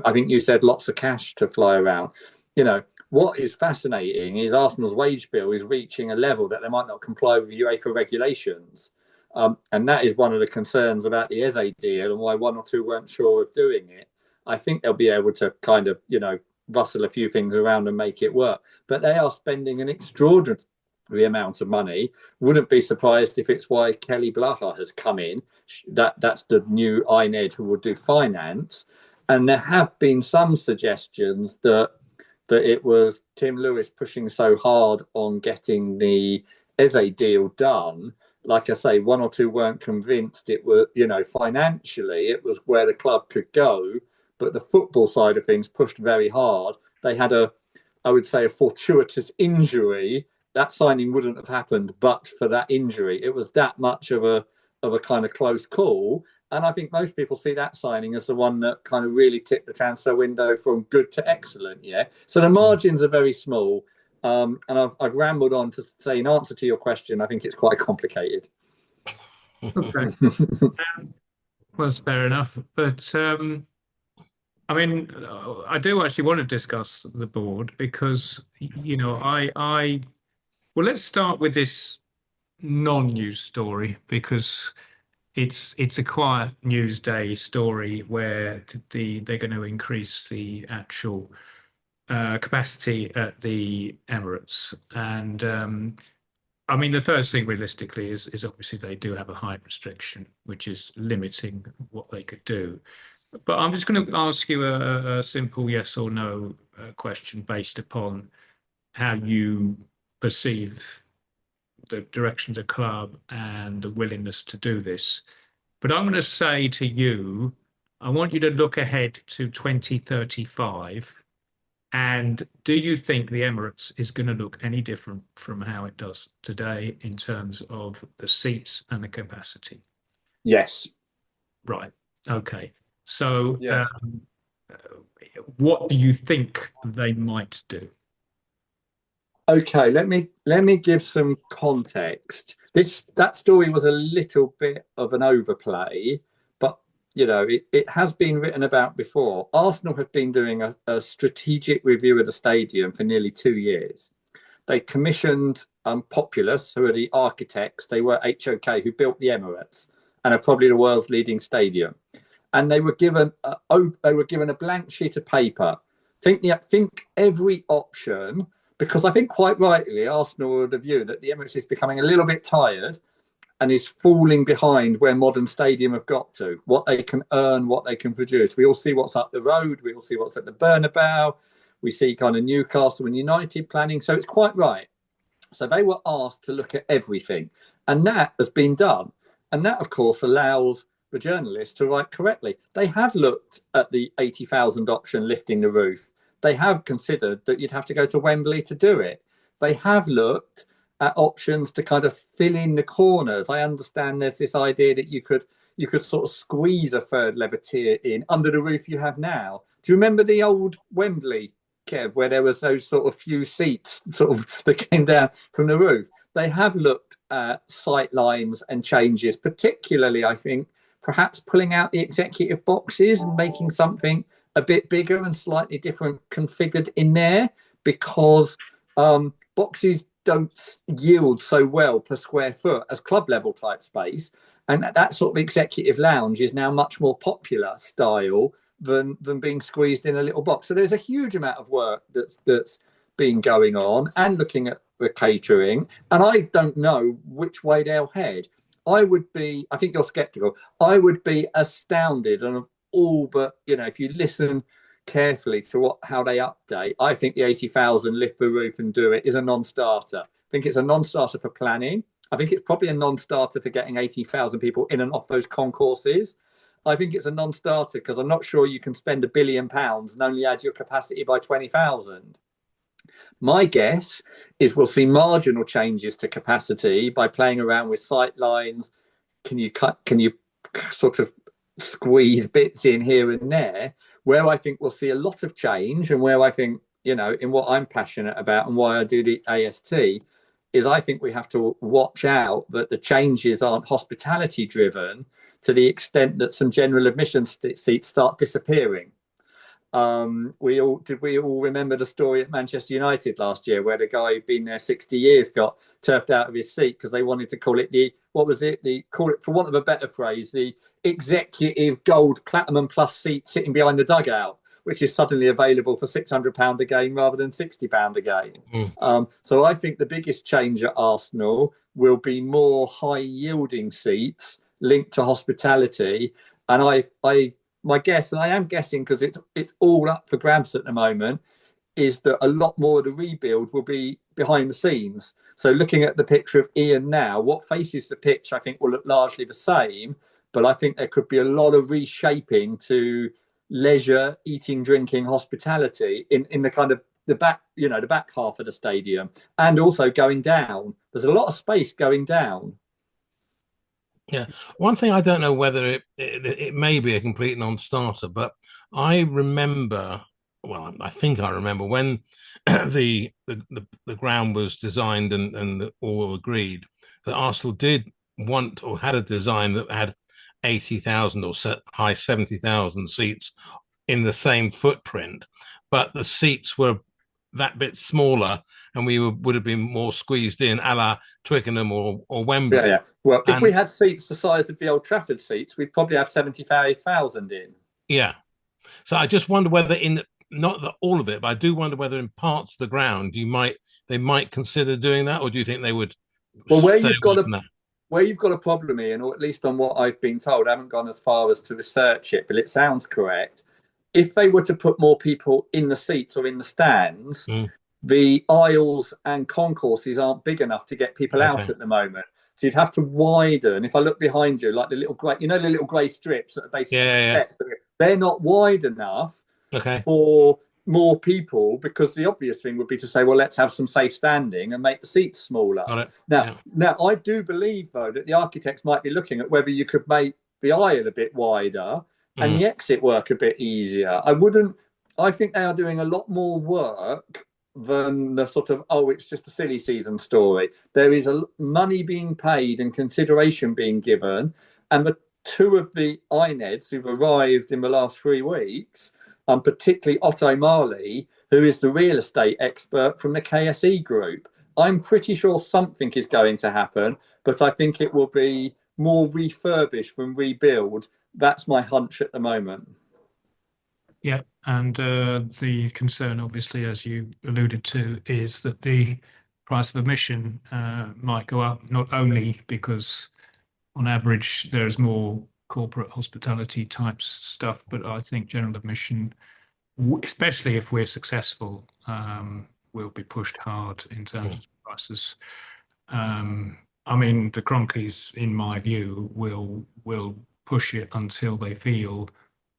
I think you said lots of cash to fly around. What is fascinating is Arsenal's wage bill is reaching a level that they might not comply with UEFA regulations. And that is one of the concerns about the Eze deal and why 1 or 2 weren't sure of doing it. I think they'll be able to kind of, rustle a few things around and make it work. But they are spending an extraordinary amount of money. Wouldn't be surprised if it's why Kelly Blaha has come in. That's the new INED who will do finance. And there have been some suggestions that it was Tim Lewis pushing so hard on getting the Eze deal done. Like I say, 1 or 2 weren't convinced it was, financially, it was where the club could go. But the football side of things pushed very hard. They had I would say, a fortuitous injury. That signing wouldn't have happened but for that injury. It was that much of a kind of close call. And I think most people see that signing as the one that kind of really tipped the transfer window from good to excellent. Yeah. So the margins are very small. And I've rambled on to say, in answer to your question, I think it's quite complicated. Okay. Well, it's fair enough. But I mean, I do actually want to discuss the board because, well, let's start with this non-news story because it's a quiet news day story where they're going to increase the actual capacity at the Emirates. And I mean, the first thing realistically is obviously they do have a height restriction, which is limiting what they could do. But I'm just going to ask you a simple yes or no question based upon how you perceive the direction of the club and the willingness to do this. But I'm going to say to you, I want you to look ahead to 2035. And do you think the Emirates is going to look any different from how it does today in terms of the seats and the capacity? Yes. Right. Okay. So Yeah. what do you think they might do? Okay, let me give some context. That story was a little bit of an overplay, but it has been written about before. Arsenal have been doing a strategic review of the stadium for nearly 2 years. They commissioned Populous, who are the architects. They were HOK, who built the Emirates and are probably the world's leading stadium. and they were given a blank sheet of paper. Think every option, because I think quite rightly Arsenal are of the view that the Emirates is becoming a little bit tired and is falling behind where modern stadium have got to, what they can earn, what they can produce. We all see what's up the road. We all see what's at the Bernabeu. We see kind of Newcastle and United planning. So it's quite right. So they were asked to look at everything. And that has been done. And that, of course, allows the journalists to write correctly. They have looked at the 80,000 option, lifting the roof. They have considered that you'd have to go to Wembley to do it. They have looked at options to kind of fill in the corners. I understand there's this idea that you could sort of squeeze a third lever tier in under the roof you have now. Do you remember the old Wembley, Kev, where there was those sort of few seats sort of that came down from the roof? They have looked at sight lines and changes, particularly, I think, perhaps pulling out the executive boxes and making something a bit bigger and slightly different configured in there, because boxes don't yield so well per square foot as club level type space, and that sort of executive lounge is now much more popular style than being squeezed in a little box. So there's a huge amount of work that's been going on, and looking at the catering, and I don't know which way they'll head. I think you're skeptical. I would be astounded, and all but, if you listen carefully to how they update, I think the 80,000 lift the roof and do it is a non-starter. I think it's a non-starter for planning. I think it's probably a non-starter for getting 80,000 people in and off those concourses. I think it's a non-starter because I'm not sure you can spend £1 billion and only add your capacity by 20,000. My guess is we'll see marginal changes to capacity by playing around with sight lines. Can you sort of squeeze bits in here and there? Where I think we'll see a lot of change, and where I think, in what I'm passionate about and why I do the AST, is I think we have to watch out that the changes aren't hospitality driven to the extent that some general admission seats start disappearing. We all remember the story at Manchester United last year, where the guy who'd been there 60 years got turfed out of his seat because they wanted to call it for want of a better phrase, the executive gold platinum plus seat sitting behind the dugout, which is suddenly available for £600 a game rather than £60 a game. So I think the biggest change at Arsenal will be more high yielding seats linked to hospitality. And my guess, and I am guessing because it's all up for grabs at the moment, is that a lot more of the rebuild will be behind the scenes. So looking at the picture of Ian now, what faces the pitch I think will look largely the same, but I think there could be a lot of reshaping to leisure, eating, drinking, hospitality in the kind of the back half of the stadium, and also going down. There's a lot of space going down. Yeah, one thing I don't know whether it may be a complete non-starter, but I remember when the ground was designed and all agreed that Arsenal did want or had a design that had 80,000 or high 70,000 seats in the same footprint, but the seats were that bit smaller, and we would have been more squeezed in, a la Twickenham or Wembley. Yeah. Well, if we had seats the size of the Old Trafford seats, we'd probably have 75,000 in. Yeah. So I just wonder whether not that all of it, but I do wonder whether in parts of the ground they might consider doing that, or do you think they would? Well, where you've got a problem, Ian, or at least on what I've been told, I haven't gone as far as to research it, but it sounds correct. If they were to put more people in the seats or in the stands, the aisles and concourses aren't big enough to get people out at the moment. So you'd have to widen. If I look behind you, like the little grey strips that are basically steps, they're not wide enough for more people, because the obvious thing would be to say, well, let's have some safe standing and make the seats smaller. Now, I do believe, though, that the architects might be looking at whether you could make the aisle a bit wider and the exit work a bit easier. I think they are doing a lot more work than the sort of, it's just a silly season story. There is money being paid and consideration being given. And the two of the INEDs who've arrived in the last 3 weeks, particularly Otto Marley, who is the real estate expert from the KSE group, I'm pretty sure something is going to happen, but I think it will be more refurbished than rebuild that's my hunch at the moment. Yeah, and the concern, obviously, as you alluded to, is that the price of admission might go up, not only because on average there's more corporate hospitality type stuff, but I think general admission, especially if we're successful, will be pushed hard in terms of prices. I mean, the Cronkies, in my view, will push it until they feel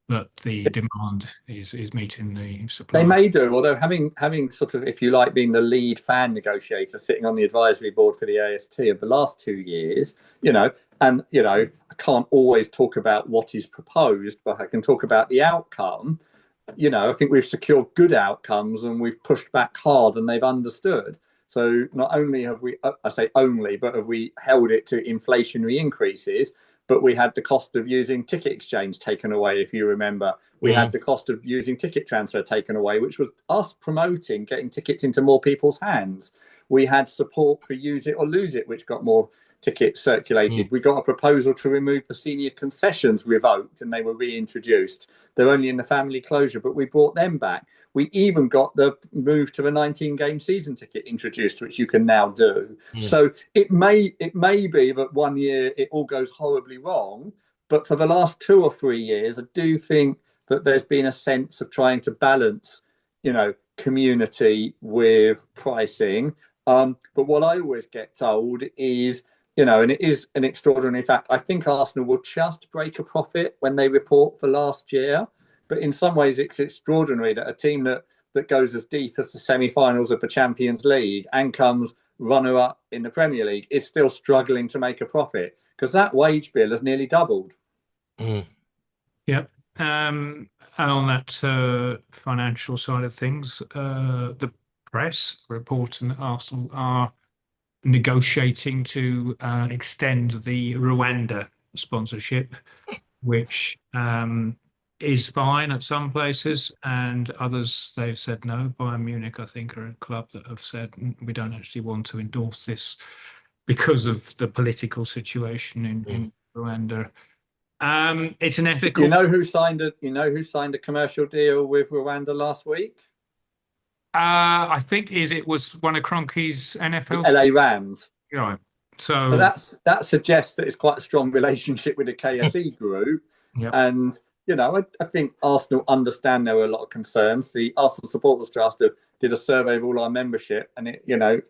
that the demand is meeting the supply. They may do, although having sort of, if you like, being the lead fan negotiator, sitting on the advisory board for the AST of the last 2 years, I can't always talk about what is proposed, but I can talk about the outcome. I think we've secured good outcomes and we've pushed back hard and they've understood. So not only have we, I say only, but have we held it to inflationary increases, but we had the cost of using ticket exchange taken away, if you remember. We had the cost of using ticket transfer taken away, which was us promoting getting tickets into more people's hands. We had support for use it or lose it, which got more tickets circulated. We got a proposal to remove the senior concessions revoked and they were reintroduced. They're only in the family closure, but we brought them back. We even got the move to a 19-game season ticket introduced, which you can now do. So it may be that 1 year it all goes horribly wrong, but for the last 2 or 3 years, I do think that there's been a sense of trying to balance, community with pricing. But what I always get told is, and it is an extraordinary fact, I think Arsenal will just break a profit when they report for last year. But in some ways, it's extraordinary that a team that goes as deep as the semi-finals of the Champions League and comes runner-up in the Premier League is still struggling to make a profit, because that wage bill has nearly doubled. Yep. And on that financial side of things, the press reporting that Arsenal are negotiating to extend the Rwanda sponsorship, which is fine at some places, and others they've said no. Bayern Munich, I think, are a club that have said we don't actually want to endorse this because of the political situation in Rwanda. It's an ethical. You know who signed a commercial deal with Rwanda last week? I think it was one of Kroenke's NFL LA Rams. Right. So that suggests that it's quite a strong relationship with the KSE group. Yep. And I think Arsenal understand there were a lot of concerns. The Arsenal Supporters Trust did a survey of all our membership, and it,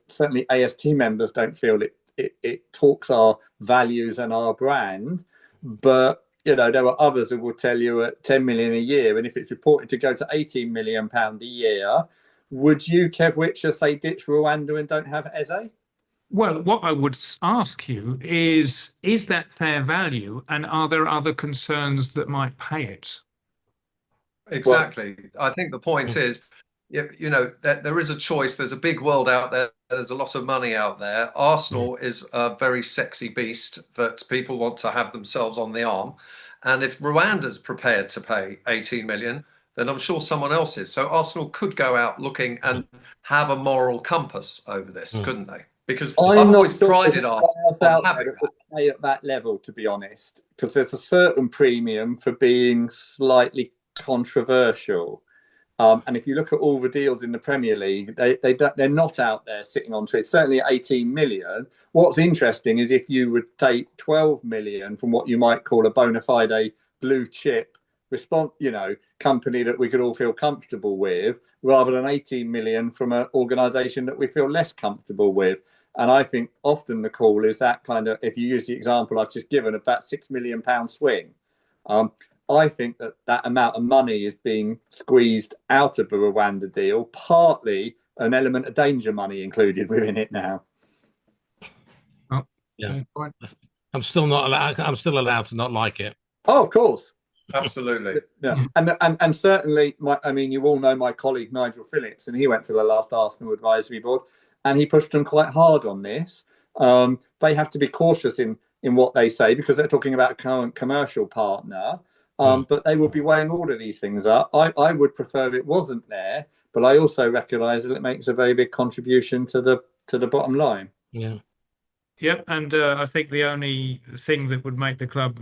certainly AST members don't feel it talks our values and our brand. But there were others who will tell you at 10 million a year, and if it's reported to go to 18 million pound a year, would you, Kev Whitcher, say ditch Rwanda and don't have Eze? Well, what I would ask you is that fair value, and are there other concerns that might pay it? Exactly. I think the point is, there is a choice. There's a big world out there. There's a lot of money out there. Arsenal is a very sexy beast that people want to have themselves on the arm. And if Rwanda's prepared to pay 18 million, then I'm sure someone else is. So Arsenal could go out looking and have a moral compass over this, couldn't they? Because I've always prided Arsenal on having that. Play at that level, to be honest, because there's a certain premium for being slightly controversial. And if you look at all the deals in the Premier League, they're not out there sitting on trees. Certainly at 18 million. What's interesting is if you would take 12 million from what you might call a bona fide blue chip company that we could all feel comfortable with, rather than 18 million from an organisation that we feel less comfortable with. And I think often the call is that kind of, if you use the example I've just given, of that £6 million swing. I think that amount of money is being squeezed out of the Rwanda deal, partly an element of danger money included within it now. Oh, yeah. I'm still allowed to not like it. Oh, of course. Absolutely. Yeah. And certainly, you all know my colleague Nigel Phillips, and he went to the last Arsenal advisory board, and he pushed them quite hard on this. They have to be cautious in what they say, because they're talking about a current commercial partner. But they will be weighing all of these things up. I would prefer it wasn't there, but I also recognise that it makes a very big contribution to the bottom line. Yeah. Yep, and I think the only thing that would make the club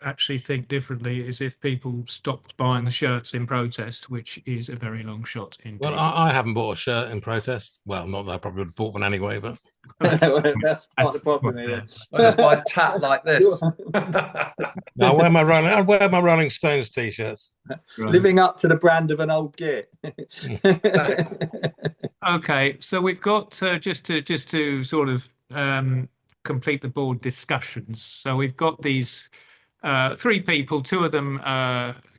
actually think differently is if people stopped buying the shirts in protest, which is a very long shot indeed. Well, I haven't bought a shirt in protest. Well, not that I probably would have bought one anyway, but That's part of the problem. I just buy a pat like this. no, I wear my Rolling Stones t-shirts. Living up to the brand of an old Git. Okay, so we've got just to sort of complete the board discussions. So we've got these three people, two of them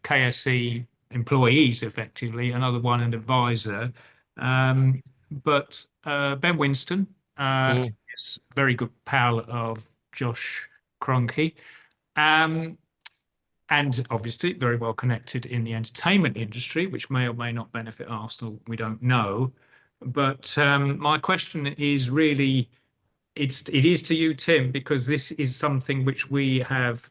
KSC employees, effectively, another one an advisor. But Ben Winston is a very good pal of Josh Kroenke. And obviously very well connected in the entertainment industry, which may or may not benefit Arsenal. We don't know. But my question is really, it is to you, Tim, because this is something which we have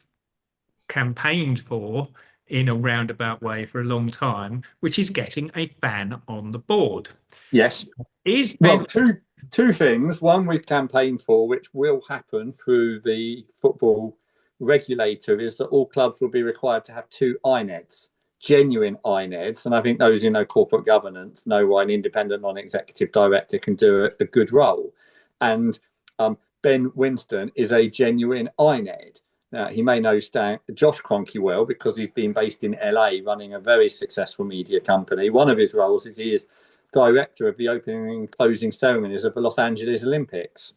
campaigned for in a roundabout way for a long time, which is getting a fan on the board. Yes. Well, two things. One we've campaigned for, which will happen through the football regulator, is that all clubs will be required to have 2 INEDs, genuine INEDs. And I think those who know corporate governance know why an independent non-executive director can do a good role. And Ben Winston is a genuine INED. Now, he may know Josh Kroenke well because he's been based in LA running a very successful media company. One of his roles is he is director of the opening and closing ceremonies of the Los Angeles Olympics.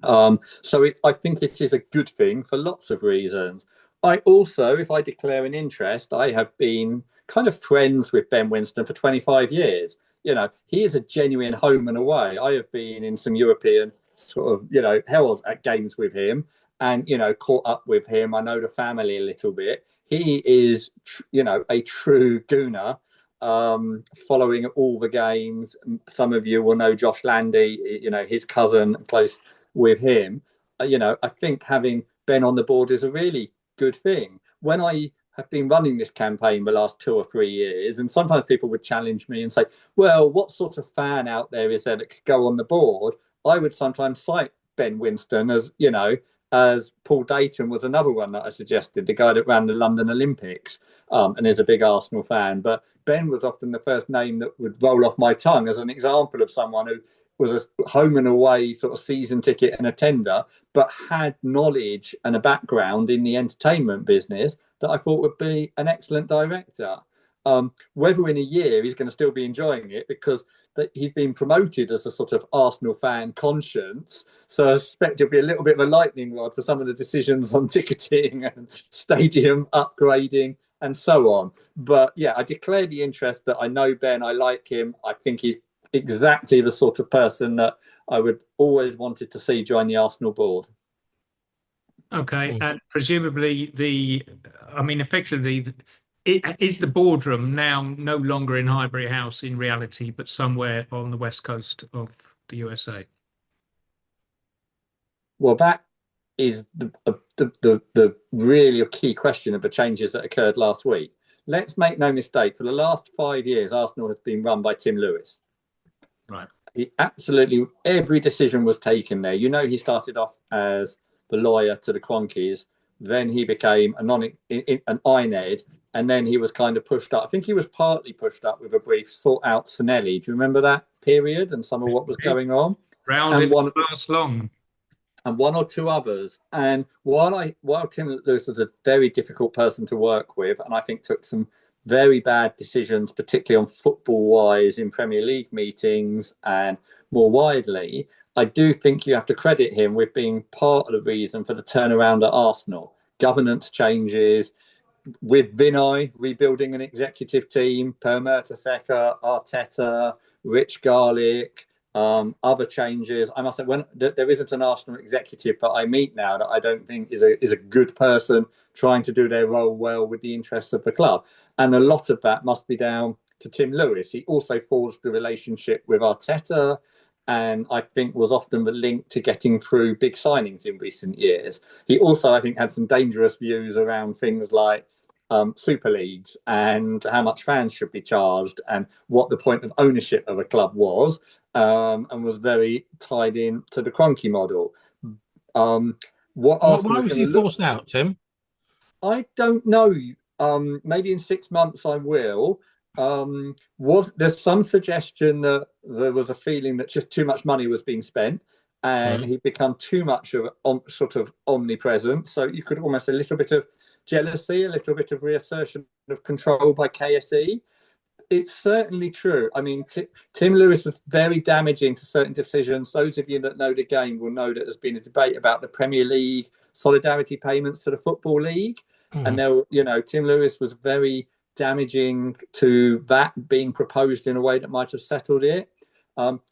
So I think it is a good thing for lots of reasons. I also, if I declare an interest, I have been kind of friends with Ben Winston for 25 years. You know, he is a genuine home and away. I have been in some European sort of, hell at games with him and, caught up with him. I know the family a little bit. He is, a true Gooner, following all the games. Some of you will know Josh Landy, his cousin, close with him. I think having Ben on the board is a really good thing. When I have been running this campaign the last 2 or 3 years, and sometimes people would challenge me and say, well, what sort of fan out there is there that could go on the board? I would sometimes cite Ben Winston as Paul Dayton was another one that I suggested, the guy that ran the London Olympics and is a big Arsenal fan. But Ben was often the first name that would roll off my tongue as an example of someone who was a home and away sort of season ticket and attender, but had knowledge and a background in the entertainment business that I thought would be an excellent director. Whether in a year he's going to still be enjoying it because he's been promoted as a sort of Arsenal fan conscience. So I suspect it'll be a little bit of a lightning rod for some of the decisions on ticketing and stadium upgrading and so on. But yeah, I declare the interest that I know Ben, I like him. I think he's exactly the sort of person that I would always wanted to see join the Arsenal board. Okay, and presumably effectively, is the boardroom now no longer in Highbury House in reality, but somewhere on the west coast of the USA? Well, that is the really key question of the changes that occurred last week. Let's make no mistake, for the last 5 years, Arsenal has been run by Tim Lewis. Right. Absolutely every decision was taken there. He started off as the lawyer to the Kroenkes, then he became an INED, and then he was kind of pushed up. I think he was partly pushed up with a brief sort out Sanelli. Do you remember that period and some of what was going on? Last long. And one or two others. And while Tim Lewis was a very difficult person to work with, and I think took some very bad decisions, particularly on football-wise in Premier League meetings and more widely, I do think you have to credit him with being part of the reason for the turnaround at Arsenal. Governance changes, with Vinay rebuilding an executive team, Per Mertesacker, Arteta, Rich Garlick, other changes. I must say, when there isn't an Arsenal executive that I meet now that I don't think is a good person trying to do their role well with the interests of the club. And a lot of that must be down to Tim Lewis. He also forged the relationship with Arteta, and I think was often the link to getting through big signings in recent years. He also, I think, had some dangerous views around things like Super Leagues and how much fans should be charged and what the point of ownership of a club was, and was very tied in to the Kroenke model. Why was he forced out, Tim? I don't know. Maybe in 6 months I will. Was there's some suggestion that there was a feeling that just too much money was being spent, and he'd become too much of sort of omnipresent. So you could almost a little bit of jealousy, a little bit of reassertion of control by KSE. It's certainly true. I mean, Tim Lewis was very damaging to certain decisions. Those of you that know the game will know that there's been a debate about the Premier League solidarity payments to the Football League. And Tim Lewis was very damaging to that being proposed in a way that might have settled it.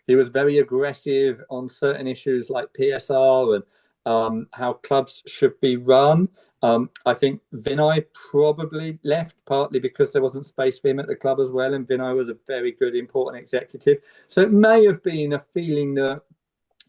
He was very aggressive on certain issues like PSR and how clubs should be run. I think Vinay probably left partly because there wasn't space for him at the club as well, and Vinay was a very good, important executive. So it may have been a feeling that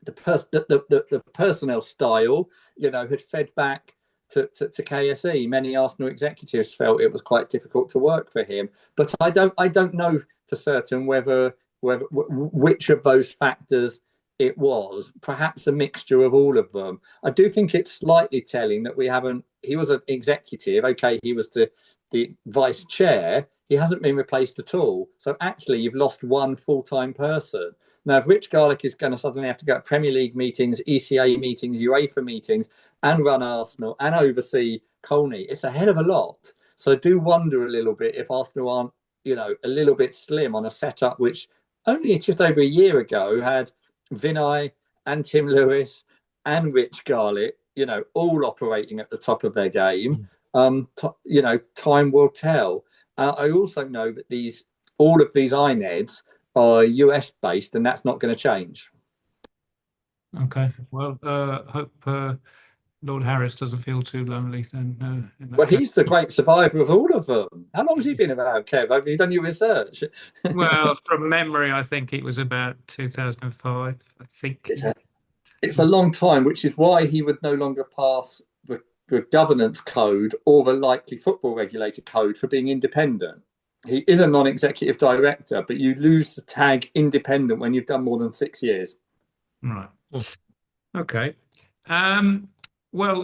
the personnel style, had fed back to KSE. Many Arsenal executives felt it was quite difficult to work for him, but I don't know for certain whether which of those factors it was. Perhaps a mixture of all of them. I do think it's slightly telling that he was an executive. Okay, he was the vice chair. He hasn't been replaced at all. So actually, you've lost one full-time person. Now, if Rich Garlick is going to suddenly have to go to Premier League meetings, ECA meetings, UEFA meetings, and run Arsenal and oversee Colney, it's a hell of a lot. So I do wonder a little bit if Arsenal aren't, a little bit slim on a setup which only just over a year ago had Vinay and Tim Lewis and Rich Garlick, all operating at the top of their game. Time will tell. I also know that all of these INEDs are US based, and that's not going to change. Okay. Well, hope Lord Harris doesn't feel too lonely then. Well, he's the great survivor of all of them. How long has he been about, Kev? Have you done your research? Well, from memory, I think it was about 2005. I think it's a long time, which is why he would no longer pass the governance code or the likely football regulator code for being independent. He is a non-executive director, but you lose the tag independent when you've done more than 6 years. Right. Okay. Well,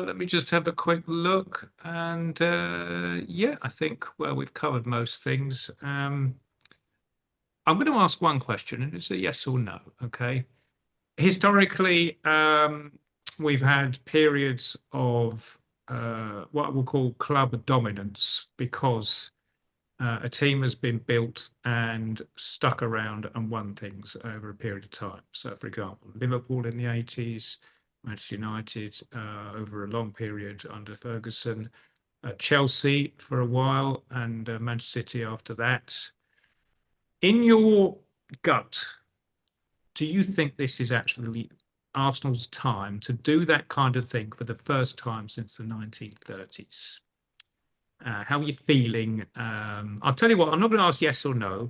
let me just have a quick look. And I think, we've covered most things. I'm going to ask one question, and it's a yes or no. Okay. Historically, we've had periods of what we'll call club dominance because a team has been built and stuck around and won things over a period of time. So, for example, Liverpool in the 80s, Manchester United over a long period under Ferguson, Chelsea for a while, and Manchester City after that. In your gut, do you think this is actually Arsenal's time to do that kind of thing for the first time since the 1930s? How are you feeling? I'll tell you what, I'm not going to ask yes or no.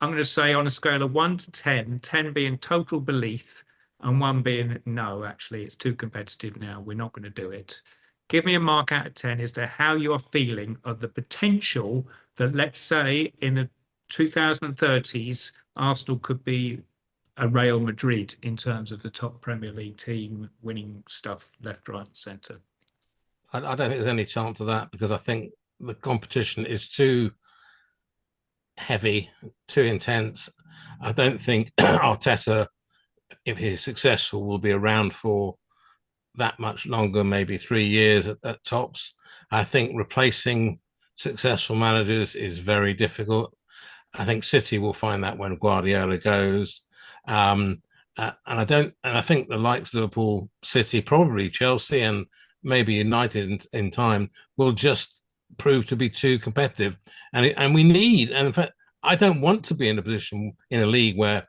I'm going to say on a scale of 1 to 10, 10 being total belief and 1 being no, actually, it's too competitive now. We're not going to do it. Give me a mark out of 10 as to how you are feeling of the potential that, let's say, in the 2030s, Arsenal could be a Real Madrid in terms of the top Premier League team winning stuff left, right, and centre. I don't think there's any chance of that because I think the competition is too heavy, too intense. I don't think Arteta, if he's successful, will be around for that much longer, maybe 3 years at tops. I think replacing successful managers is very difficult. I think City will find that when Guardiola goes. And I think the likes of Liverpool, City, probably Chelsea, and maybe United in time will just prove to be too competitive. And we need, and in fact, I don't want to be in a position in a league where,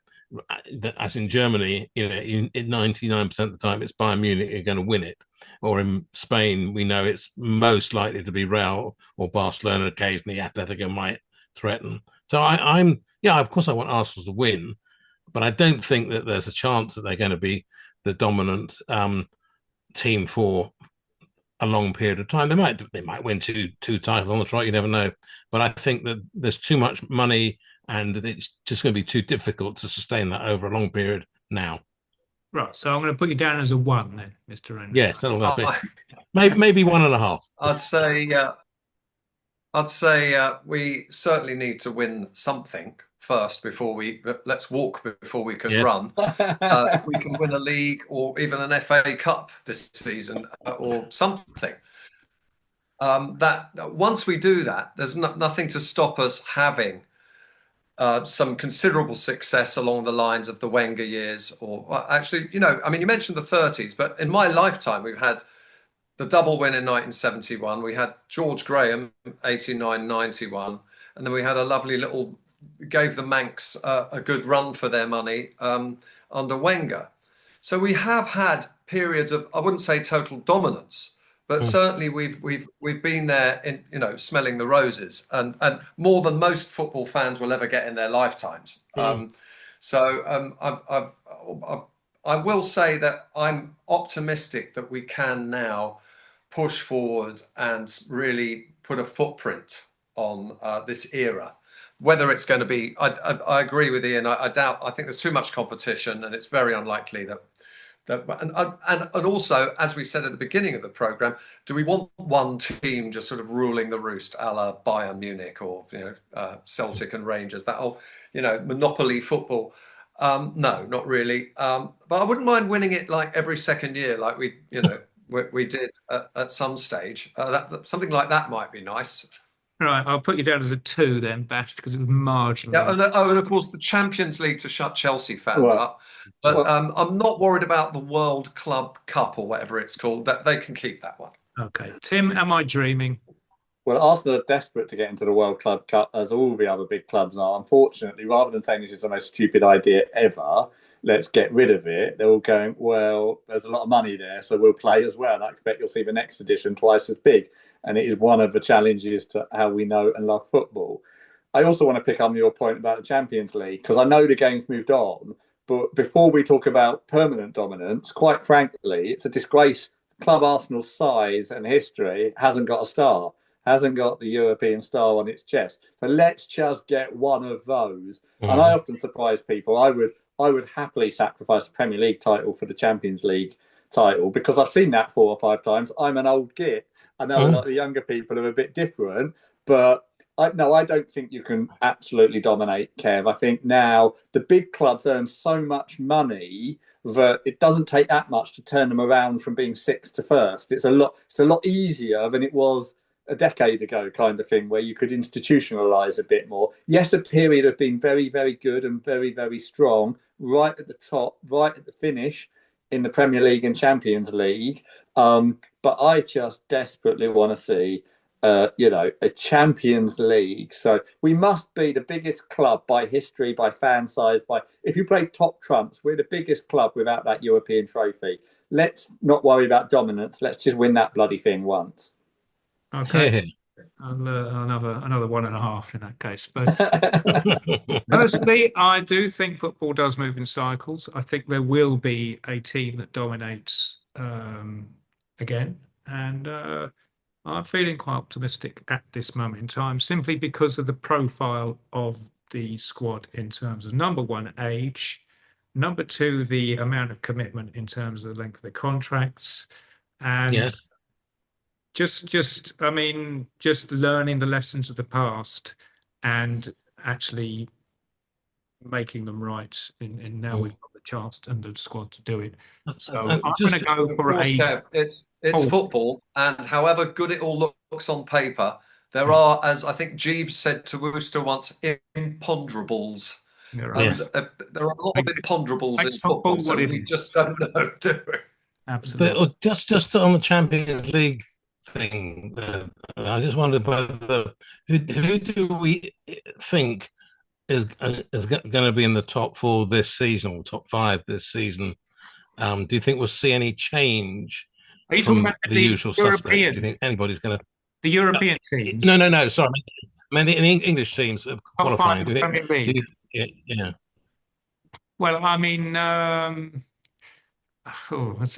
as in Germany, in 99% of the time it's Bayern Munich are going to win it. Or in Spain, we know it's most likely to be Real or Barcelona. Occasionally, Atletico might threaten. So of course I want Arsenal to win, but I don't think that there's a chance that they're going to be the dominant team for a long period of time. They might win two titles on the trot. You never know. But I think that there's too much money, and it's just going to be too difficult to sustain that over a long period now. Right. So I'm going to put you down as a 1 then, Mr. Henry. Yes, that'll be maybe 1.5. I'd say we certainly need to win something first before let's walk before we can run. If we can win a league or even an FA Cup this season or something, that once we do that, there's nothing to stop us having some considerable success along the lines of the Wenger years, or actually, you mentioned the 30s, but in my lifetime, we've had the double win in 1971. We had George Graham, 89-91. And then we had a lovely gave the Manx a good run for their money under Wenger. So we have had periods of, I wouldn't say total dominance, but certainly we've been there in, smelling the roses and more than most football fans will ever get in their lifetimes. I will say that I'm optimistic that we can now push forward and really put a footprint on this era. Whether it's going to be, I agree with Ian. I think there's too much competition, and it's very unlikely that. And also, as we said at the beginning of the program, do we want one team just sort of ruling the roost, a la Bayern Munich or Celtic and Rangers? That whole monopoly football. No, not really. But I wouldn't mind winning it like every second year, like we did at some stage. Something like that might be nice. Right, I'll put you down as a 2 then, Bast, because it was marginal. Yeah, and of course the Champions League to shut Chelsea fans up. But I'm not worried about the World Club Cup or whatever it's called. That they can keep that one. Okay, Tim, am I dreaming? Well, Arsenal are desperate to get into the World Club Cup, as all the other big clubs are. Unfortunately, rather than saying this is the most stupid idea ever, let's get rid of it, they're all going, well, there's a lot of money there, so we'll play as well. And I expect you'll see the next edition twice as big. And it is one of the challenges to how we know and love football. I also want to pick up on your point about the Champions League, because I know the game's moved on. But before we talk about permanent dominance, quite frankly, it's a disgrace. Club Arsenal's size and history hasn't got a star, hasn't got the European star on its chest. So let's just get one of those. And I often surprise people. I would happily sacrifice the Premier League title for the Champions League title, because I've seen that 4 or 5 times. I'm an old git. I know a lot of the younger people are a bit different, but I don't think you can absolutely dominate, Kev. I think now the big clubs earn so much money that it doesn't take that much to turn them around from being 6th to 1st. It's a lot easier than it was a decade ago, kind of thing, where you could institutionalize a bit more. Yes, a period of being very, very good and very, very strong, right at the top, right at the finish in the Premier League and Champions League. But I just desperately want to see, a Champions League. So we must be the biggest club by history, by fan size. If you play top trumps, we're the biggest club without that European trophy. Let's not worry about dominance. Let's just win that bloody thing once. Okay. Another 1.5 in that case. But personally, I do think football does move in cycles. I think there will be a team that dominates again, and I'm feeling quite optimistic at this moment in time, simply because of the profile of the squad in terms of, number one, age, number two, the amount of commitment in terms of the length of the contracts, and just learning the lessons of the past and actually making them right. And now we've got the chance and the squad to do it. So I'm going to go for Kev, it's football, and however good it all looks on paper, there are, as I think Jeeves said to Wooster once, imponderables. Right. There are a lot of imponderables in football, so we just don't know, do we? Absolutely. But just on the Champions League thing, I just wondered whether who do we think is going to be in the top 4 this season, or top 5 this seain? Do you think we'll see any change from the usual suspects? Do you think anybody's going to? The European teams? No. Sorry, I mean the English teams qualifying. Do you think? Yeah. Well, I mean, that's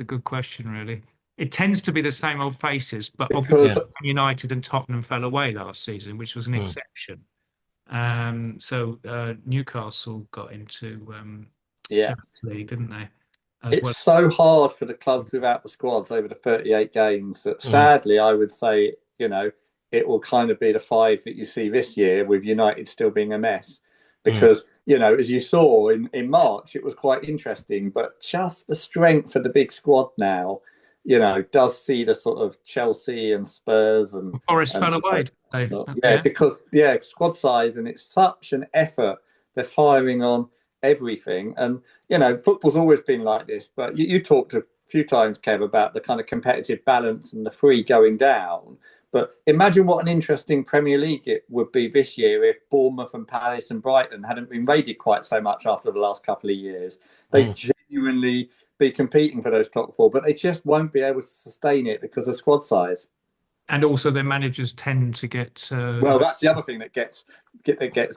a good question, really. It tends to be the same old faces, but obviously United and Tottenham fell away last season, which was an exception. So Newcastle got into Champions League, didn't they? as It's well. so hard for the clubs without the squads over the 38 games that sadly, I would say, it will kind of be the 5 that you see this year, with United still being a mess. Because, as you saw in March, it was quite interesting, but just the strength of the big squad now, does see the sort of Chelsea and Spurs and Forest fell away. Because squad size, and it's such an effort. They're firing on everything, and football's always been like this. But you talked a few times, Kev, about the kind of competitive balance and the free going down. But imagine what an interesting Premier League it would be this year if Bournemouth and Palace and Brighton hadn't been raided quite so much after the last couple of years. They'd genuinely be competing for those top 4, but they just won't be able to sustain it because of squad size. And also their managers tend to get... Well, that's the other thing that gets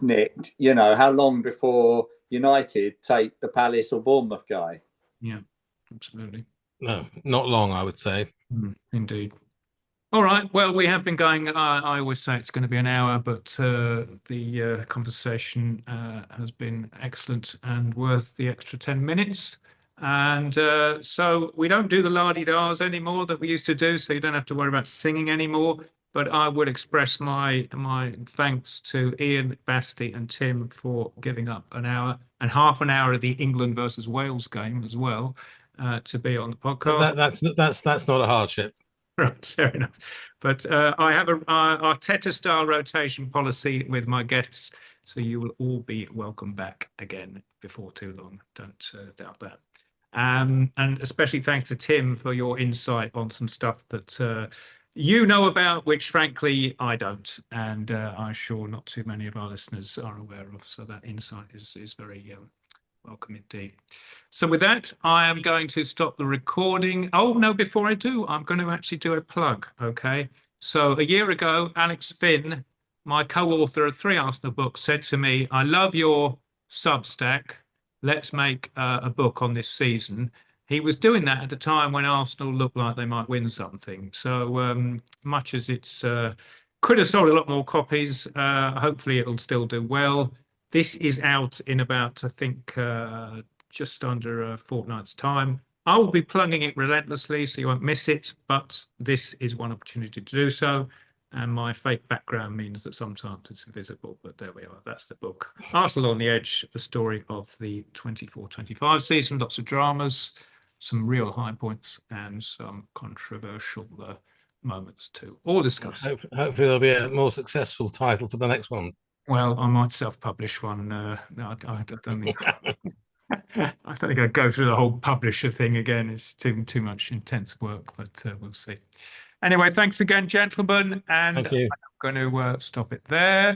nicked. How long before United take the Palace or Bournemouth guy? Yeah, absolutely. No, not long, I would say. Indeed. All right. Well, we have been going. I always say it's going to be an hour, but the conversation has been excellent and worth the extra 10 minutes. And so we don't do the la-di-das anymore that we used to do, so you don't have to worry about singing anymore. But I would express my thanks to Ian, Basti and Tim for giving up an hour and half an hour of the England versus Wales game as well to be on the podcast. That's not a hardship. Right, fair enough. But I have a Arteta-style rotation policy with my guests, so you will all be welcome back again before too long. Don't doubt that. And especially thanks to Tim for your insight on some stuff that you know about, which frankly I don't, and I'm sure not too many of our listeners are aware of. So that insight is very welcome indeed. So with that, I am going to stop the recording. Oh, no, before I do, I'm going to actually do a plug, okay? So a year ago, Alex Finn, my co-author of 3 Arsenal books, said to me, I love your Substack. Let's make a book on this season. He was doing that at the time when Arsenal looked like they might win something. So much as it's could have sold a lot more copies, hopefully it'll still do well. This is out in about, I think, just under a fortnight's time. I will be plugging it relentlessly, so you won't miss it, but this is one opportunity to do so. And my fake background means that sometimes it's invisible, but there we are. That's the book. Arsenal on the Edge, the story of the 24-25 season. Lots of dramas, some real high points, and some controversial moments too. All discussed. Hopefully there'll be a more successful title for the next one. Well, I might self-publish one. No, I don't think. I don't think I'd go through the whole publisher thing again. It's too much intense work, but we'll see. Anyway, thanks again, gentlemen, and Thank you. I'm going to stop it there.